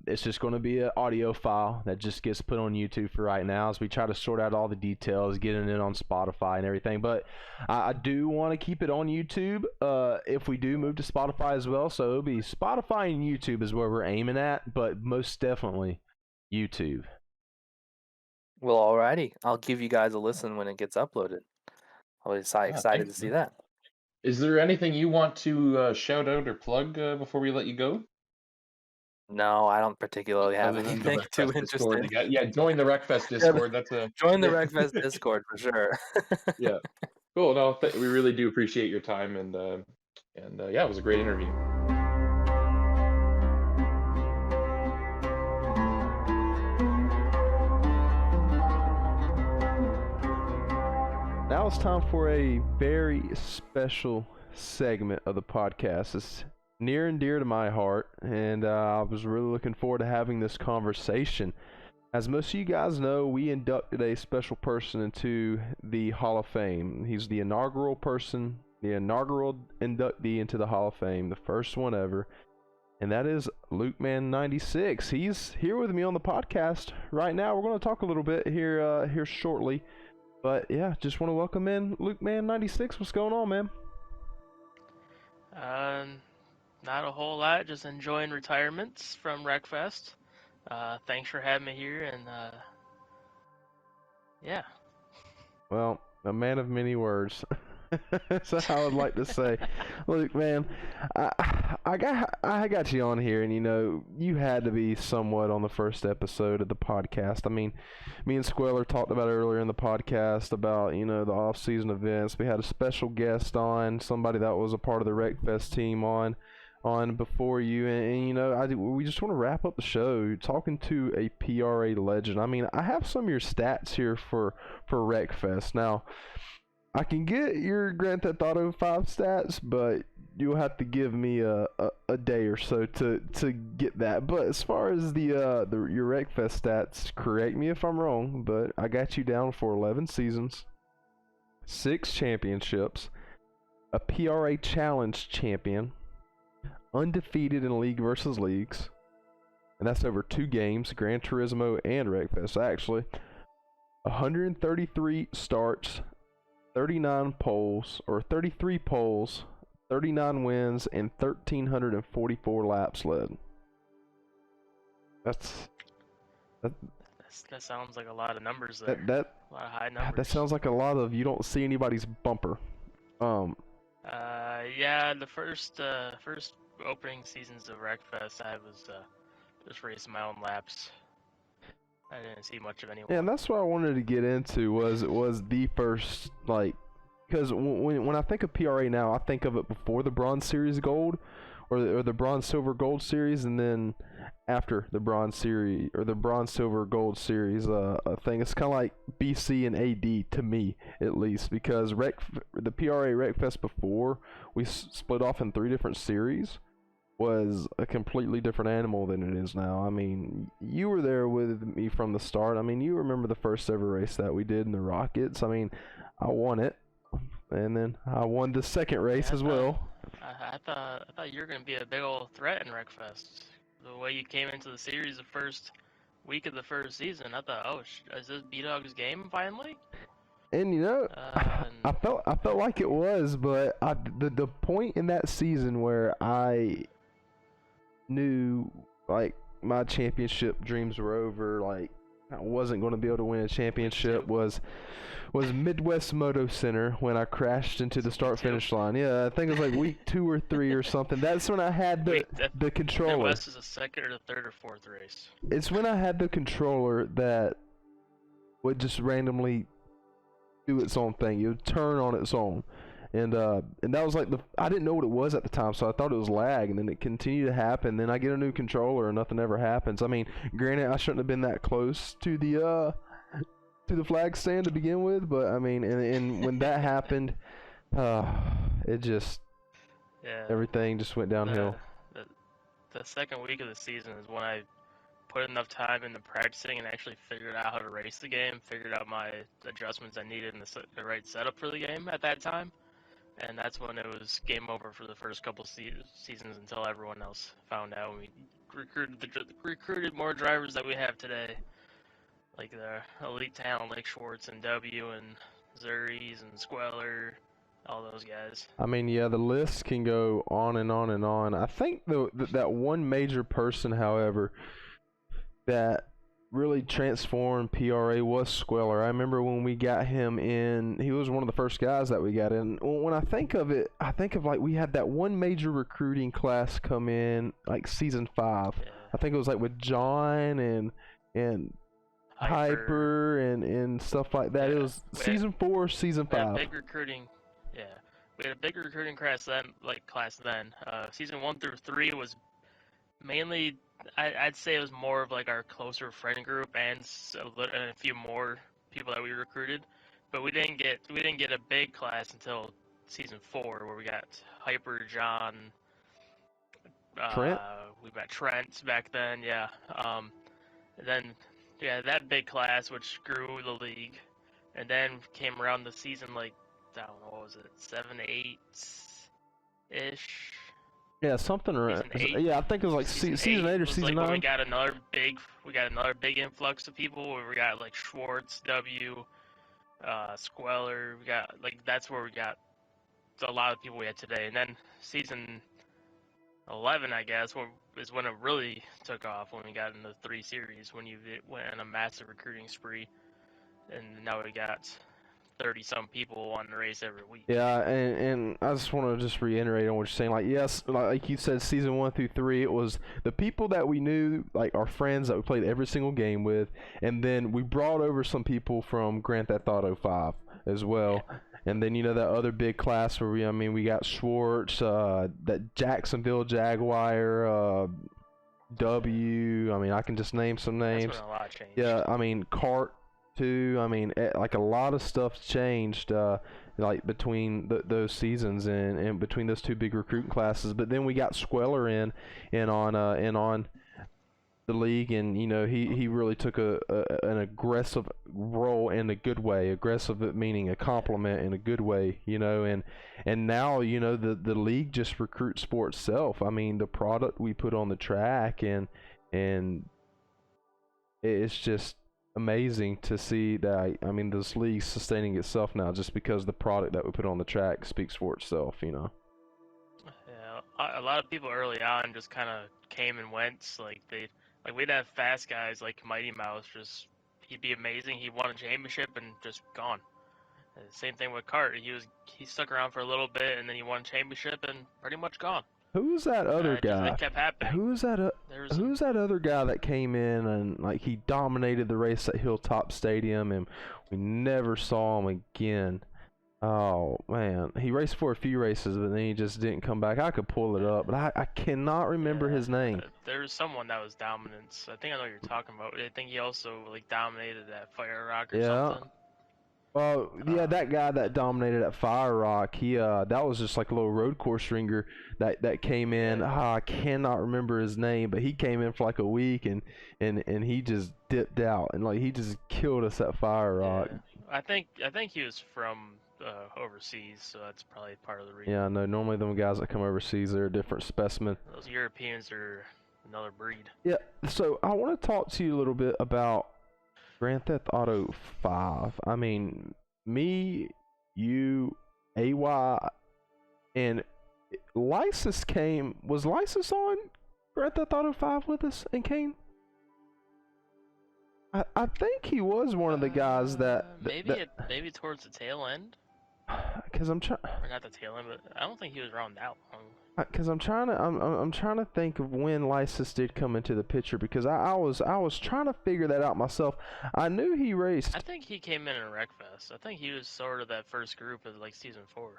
It's just going to be an audio file that just gets put on YouTube for right now, as we try to sort out all the details, getting it on Spotify and everything. But I do want to keep it on YouTube if we do move to Spotify as well. So it'll be Spotify and YouTube is where we're aiming at, but most definitely YouTube. Well, alrighty. I'll give you guys a listen when it gets uploaded. I'll be excited thanks, to see man. that. Is there anything you want to shout out or plug before we let you go? No, I don't particularly have Other than the anything too Wreckfest Discord, interesting. yeah, join the Wreckfest Discord. That's a Join the yeah. Wreckfest Discord for sure. Yeah, cool. No, we really do appreciate your time, and yeah, it was a great interview. Now it's time for a very special segment of the podcast. It's near and dear to my heart, and I was really looking forward to having this conversation. As most of you guys know, we inducted a special person into the Hall of Fame. He's the inaugural inductee into the Hall of Fame, the first one ever, and that is LukeMan96. He's here with me on the podcast right now. We're going to talk a little bit here shortly, but yeah, just want to welcome in LukeMan96. What's going on, man? Not a whole lot, just enjoying retirements from Wreckfest. Thanks for having me here, and yeah. Well, a man of many words. So I would like to say, look, man, I got you on here, and you know, you had to be somewhat on the first episode of the podcast. I mean, me and Squealer talked about earlier in the podcast about, you know, the off-season events. We had a special guest on, somebody that was a part of the Wreckfest team on before you, and you know, we just want to wrap up the show talking to a PRA legend. I mean, I have some of your stats here for Wreckfest. Now, I can get your Grand Theft Auto 5 stats, but you'll have to give me a day or so to get that. But as far as your Wreckfest stats, correct me if I'm wrong, but I got you down for 11 seasons, 6 championships, a PRA Challenge champion, undefeated in League versus Leagues, and that's over 2 games, Gran Turismo and Wreckfest actually, 133 starts, 33 poles, 39 wins, and 1,344 laps led. That sounds like a lot of numbers there. That a lot of high numbers. That sounds like a lot of you don't see anybody's bumper. Yeah, the first opening seasons of Wreckfest, I was just racing my own laps. I didn't see much of anyone. Yeah, and that's what I wanted to get into was the first, like, because when I think of PRA now, I think of it before the Bronze Series Gold, or the Bronze Silver Gold Series, and then after the Bronze Series or the Bronze Silver Gold Series thing. It's kind of like BC and AD to me, at least, because the PRA Wreckfest before we split off in 3 different series was a completely different animal than it is now. I mean, you were there with me from the start. I mean, you remember the first ever race that we did in the Rockets. I mean, I won it, and then I won the second race as well. I thought you were gonna be a big old threat in Wreckfest. The way you came into the series the first week of the first season, I thought, oh, is this B-Dog's game finally? And I felt like it was, but the point in that season where I knew like my championship dreams were over, like I wasn't going to be able to win a championship, was Midwest Moto Center when I crashed into the start finish line. Yeah, I think it was like week 2 or 3 or something. That's when I had the controller. Midwest is the second or the third or fourth race. It's when I had the controller that would just randomly do its own thing. It would turn on its own. And that was like I didn't know what it was at the time, so I thought it was lag, and then it continued to happen. Then I get a new controller and nothing ever happens. I mean, granted, I shouldn't have been that close to the flag stand to begin with, but I mean, and when that happened, it just everything just went downhill. The second week of the season is when I put enough time into practicing and actually figured out how to race the game, figured out my adjustments I needed and the right setup for the game at that time. And that's when it was game over for the first couple seasons until everyone else found out. And we recruited more drivers that we have today, like the elite talent like Schwartz and W and Zuris and Squeller, all those guys. I mean, yeah, the list can go on and on and on. I think that one major person, however, that really transformed PRA was Squeller. I remember when we got him in, he was one of the first guys that we got in. When I think of it, I think of like we had that one major recruiting class come in like season 5. Yeah. I think it was like with John and Hyper and stuff like that. Yeah. It was season 4, season 5. Big recruiting. Yeah, we had a big recruiting class then. Season 1 through 3 was mainly, I'd say it was more of like our closer friend group and a few more people that we recruited, but we didn't get a big class until season 4, where we got Hyper, John, Trent. We got Trent back then, yeah. Then that big class which grew the league, and then came around the season like I don't know, what was it, 7, 8 ish. Yeah, something around. Yeah, I think it was like season 8 or season 9. We got another big influx of people. Where we got like Schwartz, W, Squeller. We got like that's where we got a lot of people we had today. And then season 11, I guess, is when it really took off. When we got in the 3 series, when you went on a massive recruiting spree, and now we got 30-some people on the race every week. Yeah, and I just want to just reiterate on what you're saying. Like, yes, like you said, season 1 through 3, it was the people that we knew, like our friends that we played every single game with, and then we brought over some people from Grand Theft Auto 5 as well. Yeah. And then, that other big class where we got Schwartz, that Jacksonville Jaguar, W. I mean, I can just name some names. That's when a lot changed. Yeah, Cart too. Like a lot of stuff changed, like between those seasons and between those 2 big recruiting classes. But then we got Squeller in on the league, and he really took an aggressive role in a good way. Aggressive meaning a compliment in a good way, and now the league just recruits for itself. I mean, the product we put on the track and it's just amazing to see that. This league's sustaining itself now just because the product that we put on the track speaks for itself. Yeah, a lot of people early on just kind of came and went. We'd have fast guys like Mighty Mouse, he'd be amazing. He won a championship and just gone. And same thing with Cart. He stuck around for a little bit and then he won a championship and pretty much gone. Who's that other guy? It kept happening. Who's that other guy that came in and like he dominated the race at Hilltop Stadium and we never saw him again? Oh man, he raced for a few races, but then he just didn't come back. I could pull it up, but I cannot remember his name. There was someone that was dominant. I think I know what you're talking about. I think he also dominated at Fire Rock or something. Well, yeah, that guy that dominated at Fire Rock, he that was just like a little road course ringer that came in. I cannot remember his name, but he came in for like a week and he just dipped out and like he just killed us at Fire Rock. I think he was from overseas, so that's probably part of the reason. Yeah, I know. Normally, them guys that come overseas, they're a different specimen. Those Europeans are another breed. Yeah. So I want to talk to you a little bit about Grand Theft Auto 5. I mean, me, you, AY, and Lysis came. Was Lysis on Grand Theft Auto 5 with us and came? I think he was one of the guys that maybe towards the tail end. Because I'm trying. Or not the tail end, but I don't think he was around that long. Because I'm trying to think of when Lysis did come into the picture, because I was trying to figure that out myself. I knew he raced. I think he came in Wreckfest. I think he was sort of that first group of like season 4.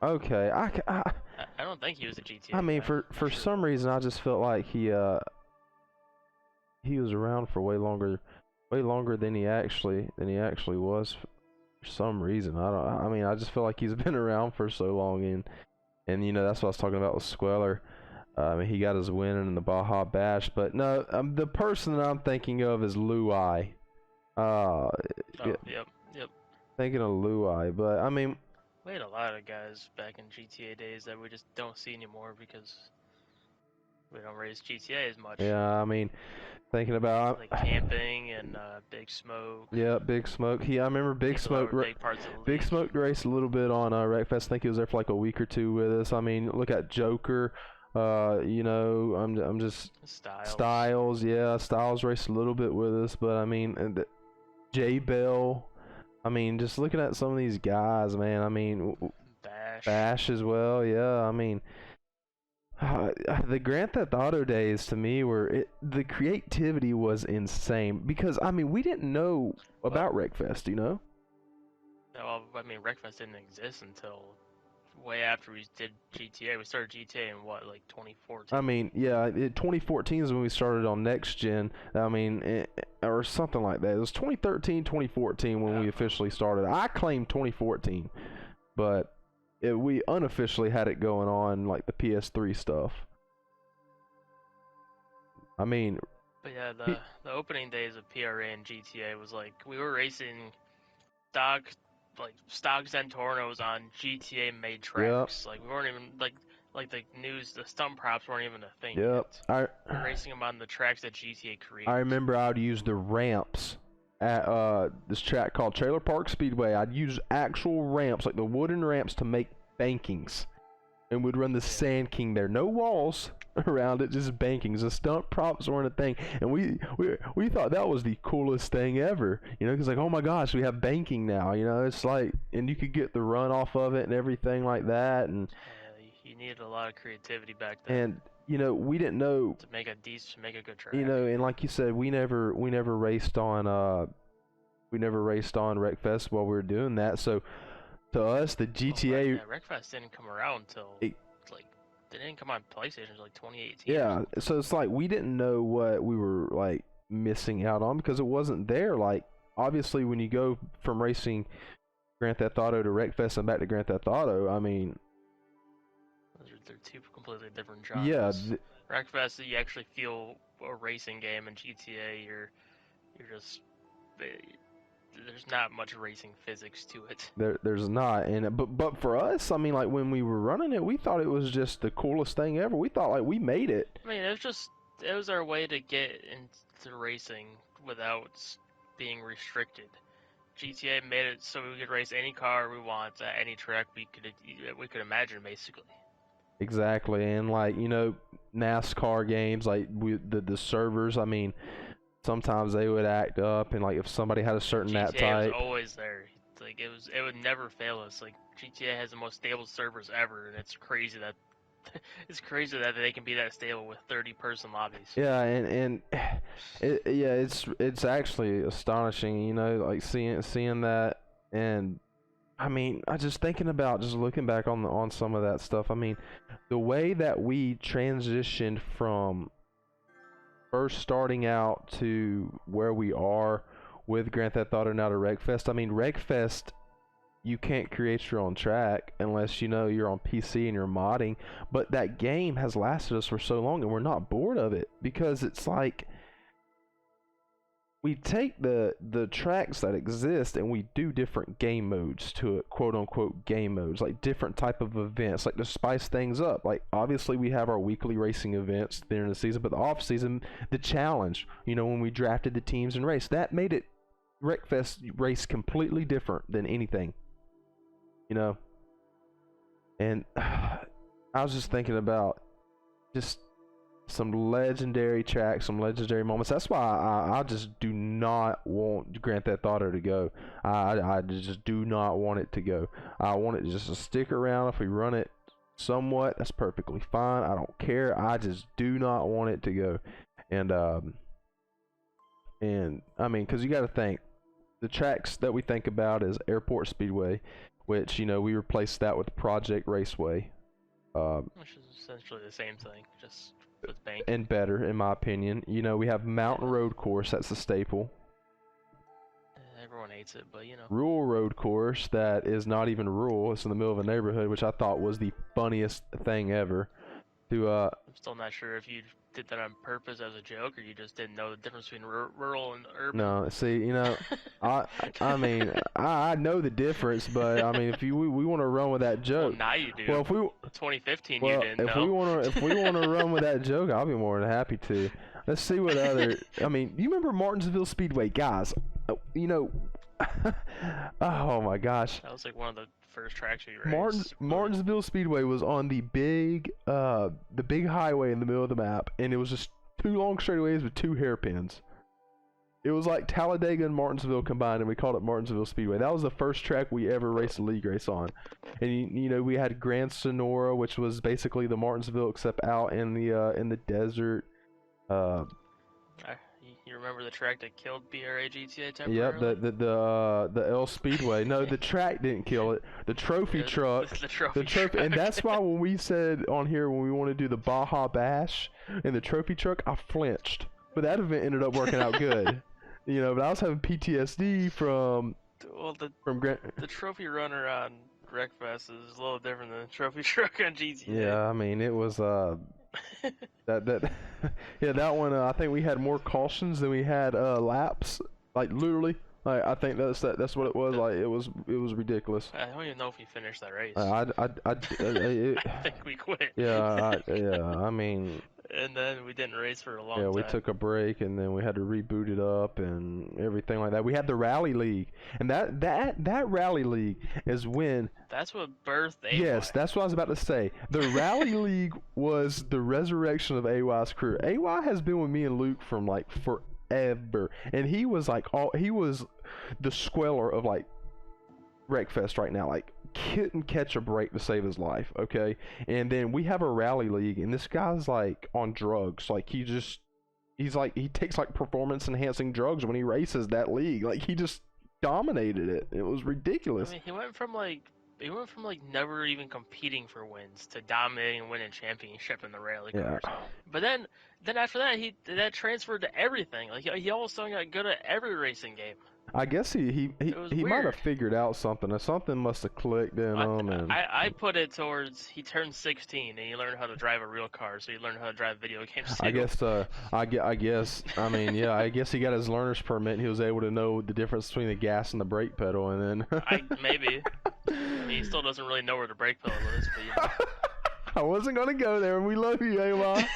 Okay, I don't think he was a GTA. I mean, guy. for Sure. some reason, I just felt like he was around for way longer than he actually was. For some reason, I mean, I just feel like he's been around for so long, and you know, that's what I was talking about with Squeller. I mean, he got his win in the Baja Bash, but no, the person that I'm thinking of is Luai. Yep. Thinking of Luai, but I mean, We had a lot of guys back in GTA days that we just don't see anymore because we don't race GTA as much. yeah, I mean, thinking about like camping and Big Smoke. Yeah, Big Smoke. I remember Big Smoke. Big Smoke raced a little bit on Wreckfest. I think he was there for like a week or two with us. I mean, look at Joker. You know, I'm just Styles. Yeah, Styles raced a little bit with us, but I mean, J Bell. I mean, just looking at some of these guys, man. I mean, Bash as well. Yeah, I mean. The Grand Theft Auto days to me the creativity was insane, because I mean, we didn't know about Wreckfest, you know? Well, I mean, Wreckfest didn't exist until way after we did GTA. We started GTA in what, like 2014? I mean, yeah, 2014 is when we started on Next Gen. I mean, or something like that. It was 2013, 2014 when we officially started. I claimed 2014, but we unofficially had it going on, like the PS3 stuff. I mean, but yeah, the opening days of PRA and GTA was like we were racing stock Zentornos on GTA made tracks. Yep. Like we weren't even like the stunt props weren't even a thing. Yep. Yet. We were racing them on the tracks that GTA created. I remember I would use the ramps at this track called Trailer Park Speedway. I'd use actual ramps, like the wooden ramps, to make bankings, and we'd run the Sand King there. No walls around it, just bankings. The stunt props weren't a thing, and we thought that was the coolest thing ever, you know, because like, oh my gosh, we have banking now, you know. It's like, and you could get the run off of it and everything like that, and you needed a lot of creativity back then. And you know, we didn't know to make a good track. You know, and like you said, we never raced on Wreckfest while we were doing that. So to us, the GTA Wreckfest didn't come around until they didn't come on PlayStation until like 2018. Yeah, so it's like we didn't know what we were like missing out on because it wasn't there. Like obviously, when you go from racing Grand Theft Auto to Wreckfest and back to Grand Theft Auto, I mean, they're two completely different genres. Yeah, Wreckfest, you actually feel a racing game, and GTA, you're just there's not much racing physics to it. There's not, and but for us, I mean, like when we were running it, we thought it was just the coolest thing ever. We thought like we made it. I mean, it was our way to get into racing without being restricted. GTA made it so we could race any car we want at any track we could imagine, basically. Exactly, and like, you know, NASCAR games, like the servers, I mean, sometimes they would act up, and like if somebody had a certain GTA map type, was always there. Like it would never fail us. Like GTA has the most stable servers ever, and it's crazy that they can be that stable with 30-person lobbies. Yeah, and it's actually astonishing, you know, like seeing that. And I mean, I just thinking about just looking back on some of that stuff. I mean, the way that we transitioned from first starting out to where we are with Grand Theft Auto now to Wreckfest. I mean, Wreckfest, you can't create your own track unless you know you're on PC and you're modding. But that game has lasted us for so long, and we're not bored of it because it's like we take the tracks that exist and we do different game modes to it, quote unquote game modes, like different type of events, like to spice things up. Like obviously we have our weekly racing events during the season, but the off season, the challenge, when we drafted the teams and race, that made it Wreckfest race completely different than anything, and I was just thinking about just some legendary tracks, some legendary moments. That's why I just do not want Grand Theft Auto to go. I just do not want it to go. I want it just to stick around. If we run it somewhat, that's perfectly fine. I don't care. I just do not want it to go. And I mean, because you got to think, the tracks that we think about is Airport Speedway, which we replaced that with Project Raceway. Which is essentially the same thing, just with bank. And better, in my opinion. We have Mountain Road Course, that's a staple. Everyone hates it, but Rural Road Course, that is not even rural, it's in the middle of a neighborhood, which I thought was the funniest thing ever. I'm still not sure if you did that on purpose as a joke, or you just didn't know the difference between rural and urban. No, see, I mean, I know the difference, but I mean, if we want to run with that joke. Well, now you do. Well, if we 2015, well, you didn't if know. we want to run with that joke, I'll be more than happy to. Let's see what other. I mean, you remember Martinsville Speedway, guys? Oh my gosh. That was like one of the first tracks we raced. Martinsville Speedway was on the big highway in the middle of the map, and it was just two long straightaways with two hairpins. It was like Talladega and Martinsville combined, and we called it Martinsville Speedway. That was the first track we ever raced a league race on. And we had Grand Sonora, which was basically the Martinsville except out in the desert. You remember the track that killed PRA GTA temporarily? Yep, the L Speedway. No, the track didn't kill it. The trophy truck. The trophy truck. And that's why when we said on here when we want to do the Baja Bash and the trophy truck, I flinched. But that event ended up working out good. But I was having PTSD from the trophy runner on Wreckfest is a little different than the trophy truck on GTA. Yeah, I mean it was that one. I think we had more cautions than we had laps. Like literally, like I think that's what it was. Like it was ridiculous. I don't even know if we finished that race. I think we quit. Yeah, I mean. And then we didn't race for a long time. Yeah, we took a break, and then we had to reboot it up and everything like that. We had the Rally League, and that Rally League is when. That's what birthed AY. Yes, that's what I was about to say. The Rally League was the resurrection of AY's career. AY has been with me and Luke from like forever, and he was the squealer of like Wreckfest right now. Like couldn't catch a break to save his life. Okay, and then we have a Rally League, and this guy's like on drugs. Like he takes like performance enhancing drugs when he races that league. Like he just dominated it. It was ridiculous. I mean, he went from like never even competing for wins to dominating and winning championship in the rally cars. But then after that, that transferred to everything. Like he all of a sudden got good at every racing game. I guess he might have figured out something, or something must have clicked in on him. I put it towards he turned 16 and he learned how to drive a real car, so he learned how to drive video games too. I guess. I mean, yeah. I guess he got his learner's permit. And he was able to know the difference between the gas and the brake pedal, and then. Maybe. He still doesn't really know where the brake pedal is, but I wasn't gonna go there, and we love you, AY.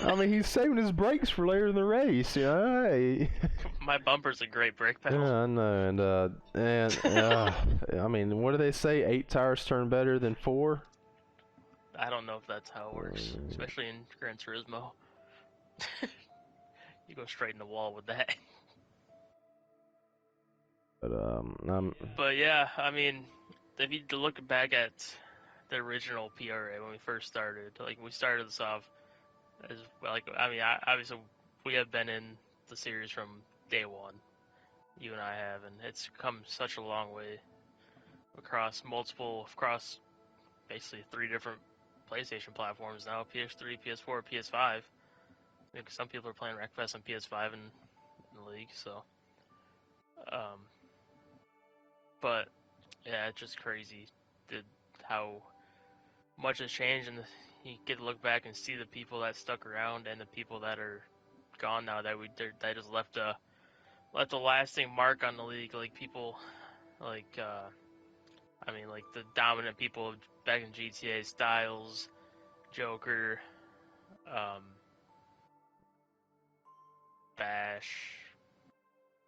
I mean, he's saving his brakes for later in the race, Hey. My bumper's a great brake pedal. Yeah, I know, and I mean, what do they say? 8 tires turn better than 4. I don't know if that's how it works, especially in Gran Turismo. You go straight in the wall with that. But yeah, I mean, if you look back at the original PRA when we first started, like we started this off as like, I mean, obviously we have been in the series from day one. You and I have, and it's come such a long way across basically 3 different PlayStation platforms now: PS3, PS4, PS5. Because some people are playing Wreckfest on PS5 in the league, so. But yeah, it's just crazy how much has changed, and you get to look back and see the people that stuck around and the people that are gone now. That they just left a lasting mark on the league. Like people, like like the dominant people back in GTA, Styles, Joker, Bash.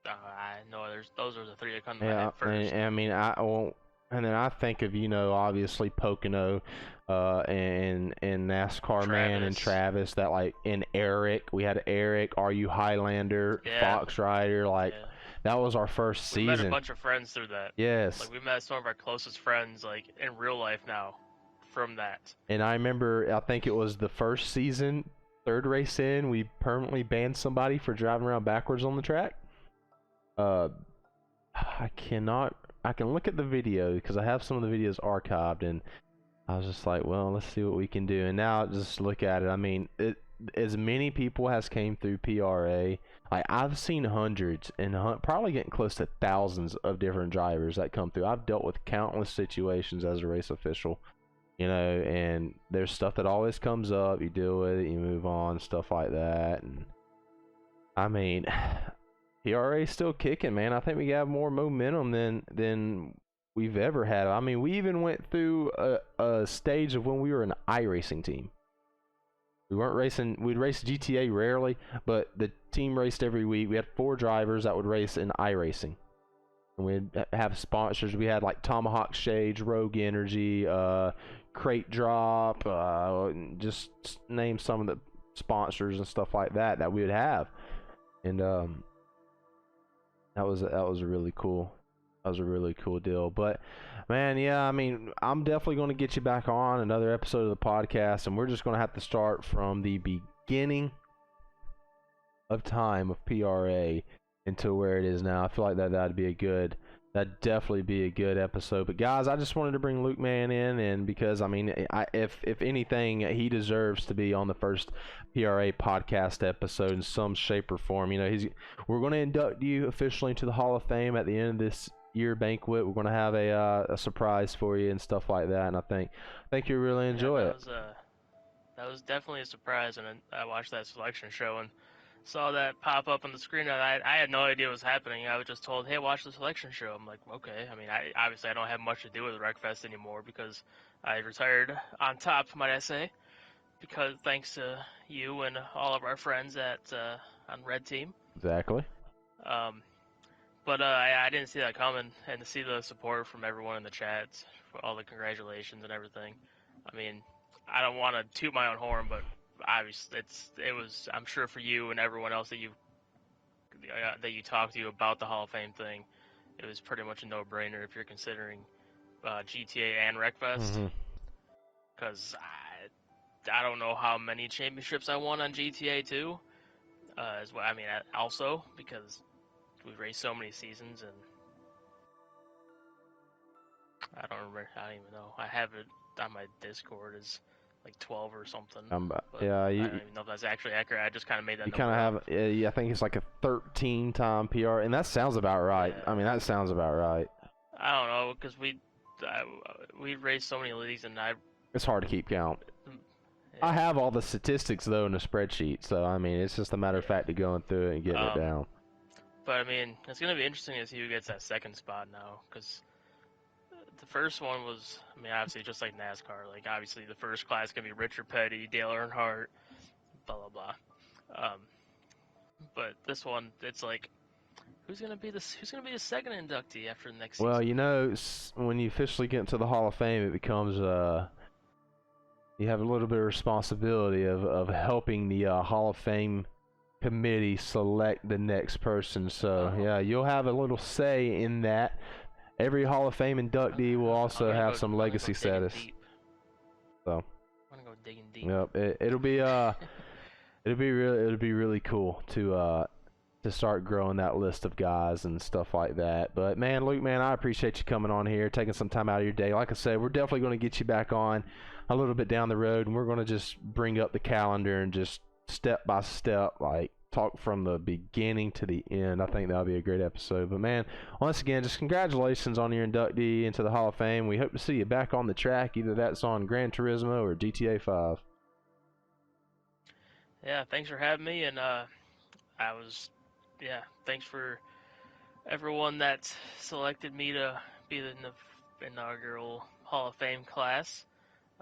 I know those are the three that come to my head first. I mean, and then I think of, obviously Pocono, and NASCAR Man and Travis, that and Eric. We had Eric, RU Highlander, Fox Rider, that was our first season. We met a bunch of friends through that. Yes. Like we met some of our closest friends in real life now from that. And I remember, I think it was the first season, third race in, we permanently banned somebody for driving around backwards on the track. I can look at the video because I have some of the videos archived, and I was just like, well, let's see what we can do. And now just look at it. I mean, as many people has came through PRA. I've seen hundreds and probably getting close to thousands of different drivers that come through. I've dealt with countless situations as a race official, and there's stuff that always comes up. You deal with it, you move on, stuff like that. And I mean, PRA is still kicking, man. I think we have more momentum than we've ever had. I mean, we even went through a stage of when we were an iRacing team. We weren't racing. We'd race GTA rarely, but the team raced every week. We had 4 drivers that would race in iRacing, and we'd have sponsors. We had Tomahawk Shades, Rogue Energy, Crate Drop, just name some of the sponsors and stuff like that we would have, and that was a really cool. That was a really cool deal. But man, yeah, I mean, I'm definitely going to get you back on another episode of the podcast, and we're just going to have to start from the beginning of time of PRA into where it is now. I feel like that'd definitely be a good episode. But guys, I just wanted to bring Luke Man in, and because I mean, if anything, he deserves to be on the first PRA podcast episode in some shape or form. We're going to induct you officially into the Hall of Fame at the end of this year banquet. We're going to have a surprise for you and stuff like that, and I think you'll really enjoy it. That was definitely a surprise, and I watched that selection show and saw that pop up on the screen, and I had no idea what was happening. I was just told, hey, watch the selection show. I'm like, okay. I mean, obviously I don't have much to do with Wreckfest anymore because I retired on top, might I say, because thanks to you and all of our friends on Red Team. Exactly. But I didn't see that coming, and to see the support from everyone in the chats, for all the congratulations and everything. I mean, I don't want to toot my own horn, but obviously it was, I'm sure for you and everyone else that you talked to about the Hall of Fame thing, it was pretty much a no-brainer if you're considering GTA and Wreckfest. Because I don't know how many championships I won on GTA 2. As well, I mean, also because we raced so many seasons, and I don't even know. I have it on my Discord as 12 or something. Yeah, I don't even know if that's actually accurate. I just kind of made that. You kind of have, I think it's a 13-time PR, and that sounds about right. Yeah. I mean, that sounds about right. I don't know, because we raced so many leagues, and it's hard to keep count. Yeah. I have all the statistics though in a spreadsheet, so I mean, it's just a matter of fact of going through it and getting it down. But I mean, it's gonna be interesting to see who gets that second spot now, because the first one was, I mean, obviously just like NASCAR. Obviously the first class can be Richard Petty, Dale Earnhardt, blah blah blah. But this one, it's who's gonna be the second inductee after the next season? Well, when you officially get into the Hall of Fame, it becomes you have a little bit of responsibility of helping the Hall of Fame committee select the next person. So yeah, you'll have a little say in that. Every Hall of Fame inductee will also have some legacy status. So I'm gonna go digging deep. Yep, it'll be really cool to start growing that list of guys and stuff like that. But man, Luke, man, I appreciate you coming on here, taking some time out of your day. Like I said, we're definitely going to get you back on a little bit down the road, and we're going to just bring up the calendar and just step by step, talk from the beginning to the end. I think that'll be a great episode. But man, once again, just congratulations on your inductee into the Hall of Fame. We hope to see you back on the track, either that's on Gran Turismo or GTA 5. Yeah, thanks for having me, and Thanks for everyone that selected me to be in the inaugural Hall of Fame class.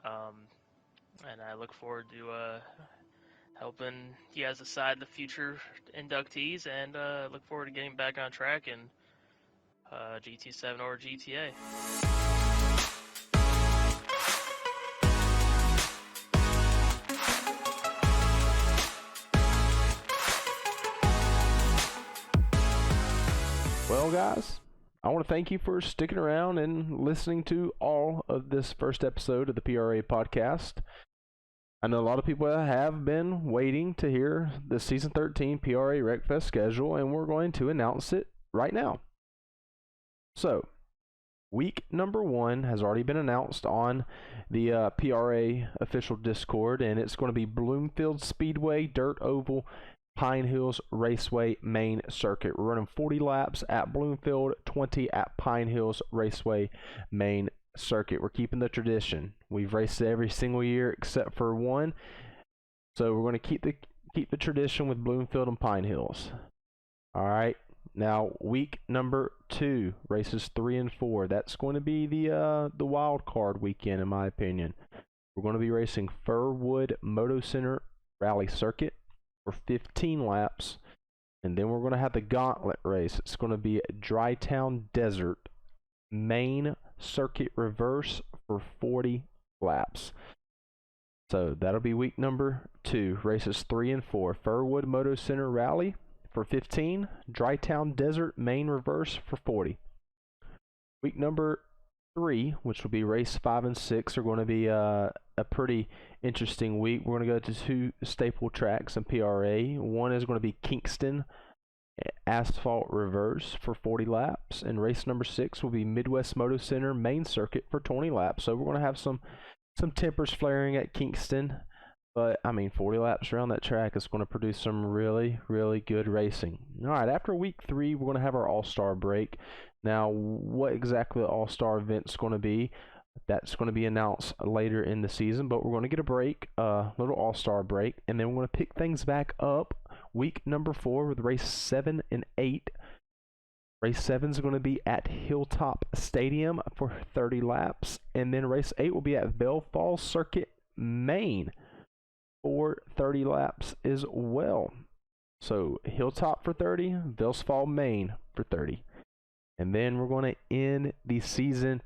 And I look forward to helping you guys decide the future inductees, and look forward to getting back on track in GT7 or GTA. Well, guys, I want to thank you for sticking around and listening to all of this first episode of the PRA Podcast. I know a lot of people have been waiting to hear the Season 13 PRA Wreckfest schedule, and we're going to announce it right now. So, week number 1 has already been announced on the PRA official Discord, and it's going to be Bloomfield Speedway, Dirt Oval, Pine Hills Raceway main circuit. We're running 40 laps at Bloomfield, 20 at Pine Hills Raceway main circuit. We're keeping the tradition. We've raced it every single year except for one, so we're going to keep the tradition with Bloomfield and Pine Hills. All right. Now, week number 2, races 3 and 4. That's going to be the wild card weekend, in my opinion. We're going to be racing Furwood Moto Center Rally Circuit for 15 laps, and then we're going to have the gauntlet race. It's going to be Drytown Desert main circuit reverse for 40 laps. So that'll be week number 2, races 3 and 4. Furwood Moto Center Rally for 15, Drytown Desert main reverse for 40. Week number 3, which will be race 5 and 6, are going to be a pretty interesting week. We're going to go to 2 staple tracks in PRA. One is going to be Kingston Asphalt Reverse for 40 laps, and race number 6 will be Midwest Moto Center main circuit for 20 laps. So we're going to have some tempers flaring at Kingston, but I mean 40 laps around that track is going to produce some really, really good racing. All right, after week 3, we're going to have our All-Star break. Now, what exactly the All-Star event's going to be, that's going to be announced later in the season, but we're going to get a break, a little All-Star break, and then we're going to pick things back up week number 4 with race 7 and 8. Race 7 is going to be at Hilltop Stadium for 30 laps, and then race 8 will be at Bell Falls Circuit, Maine for 30 laps as well. So Hilltop for 30, Bells Falls, Maine for 30. And then we're going to end the season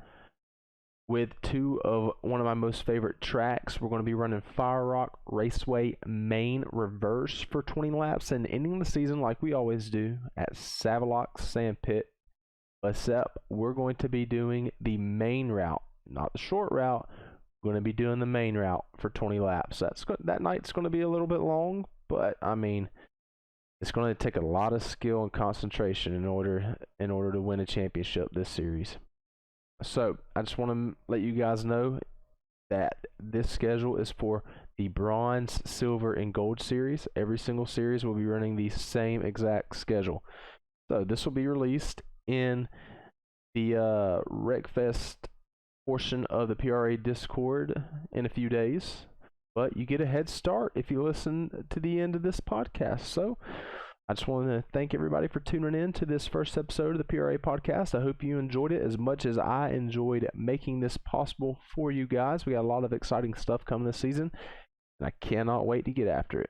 with 2 of one of my most favorite tracks. We're going to be running Fire Rock Raceway main reverse for 20 laps and ending the season like we always do at Savalock Sandpit. Except we're going to be doing the main route, not the short route. We're going to be doing the main route for 20 laps. That night's going to be a little bit long, but I mean, it's going to take a lot of skill and concentration in order to win a championship this series. So I just want to let you guys know that this schedule is for the Bronze, Silver, and Gold series. Every single series will be running the same exact schedule. So this will be released in the Wreckfest portion of the PRA Discord in a few days. But you get a head start if you listen to the end of this podcast. So I just want to thank everybody for tuning in to this first episode of the PRA Podcast. I hope you enjoyed it as much as I enjoyed making this possible for you guys. We got a lot of exciting stuff coming this season, and I cannot wait to get after it.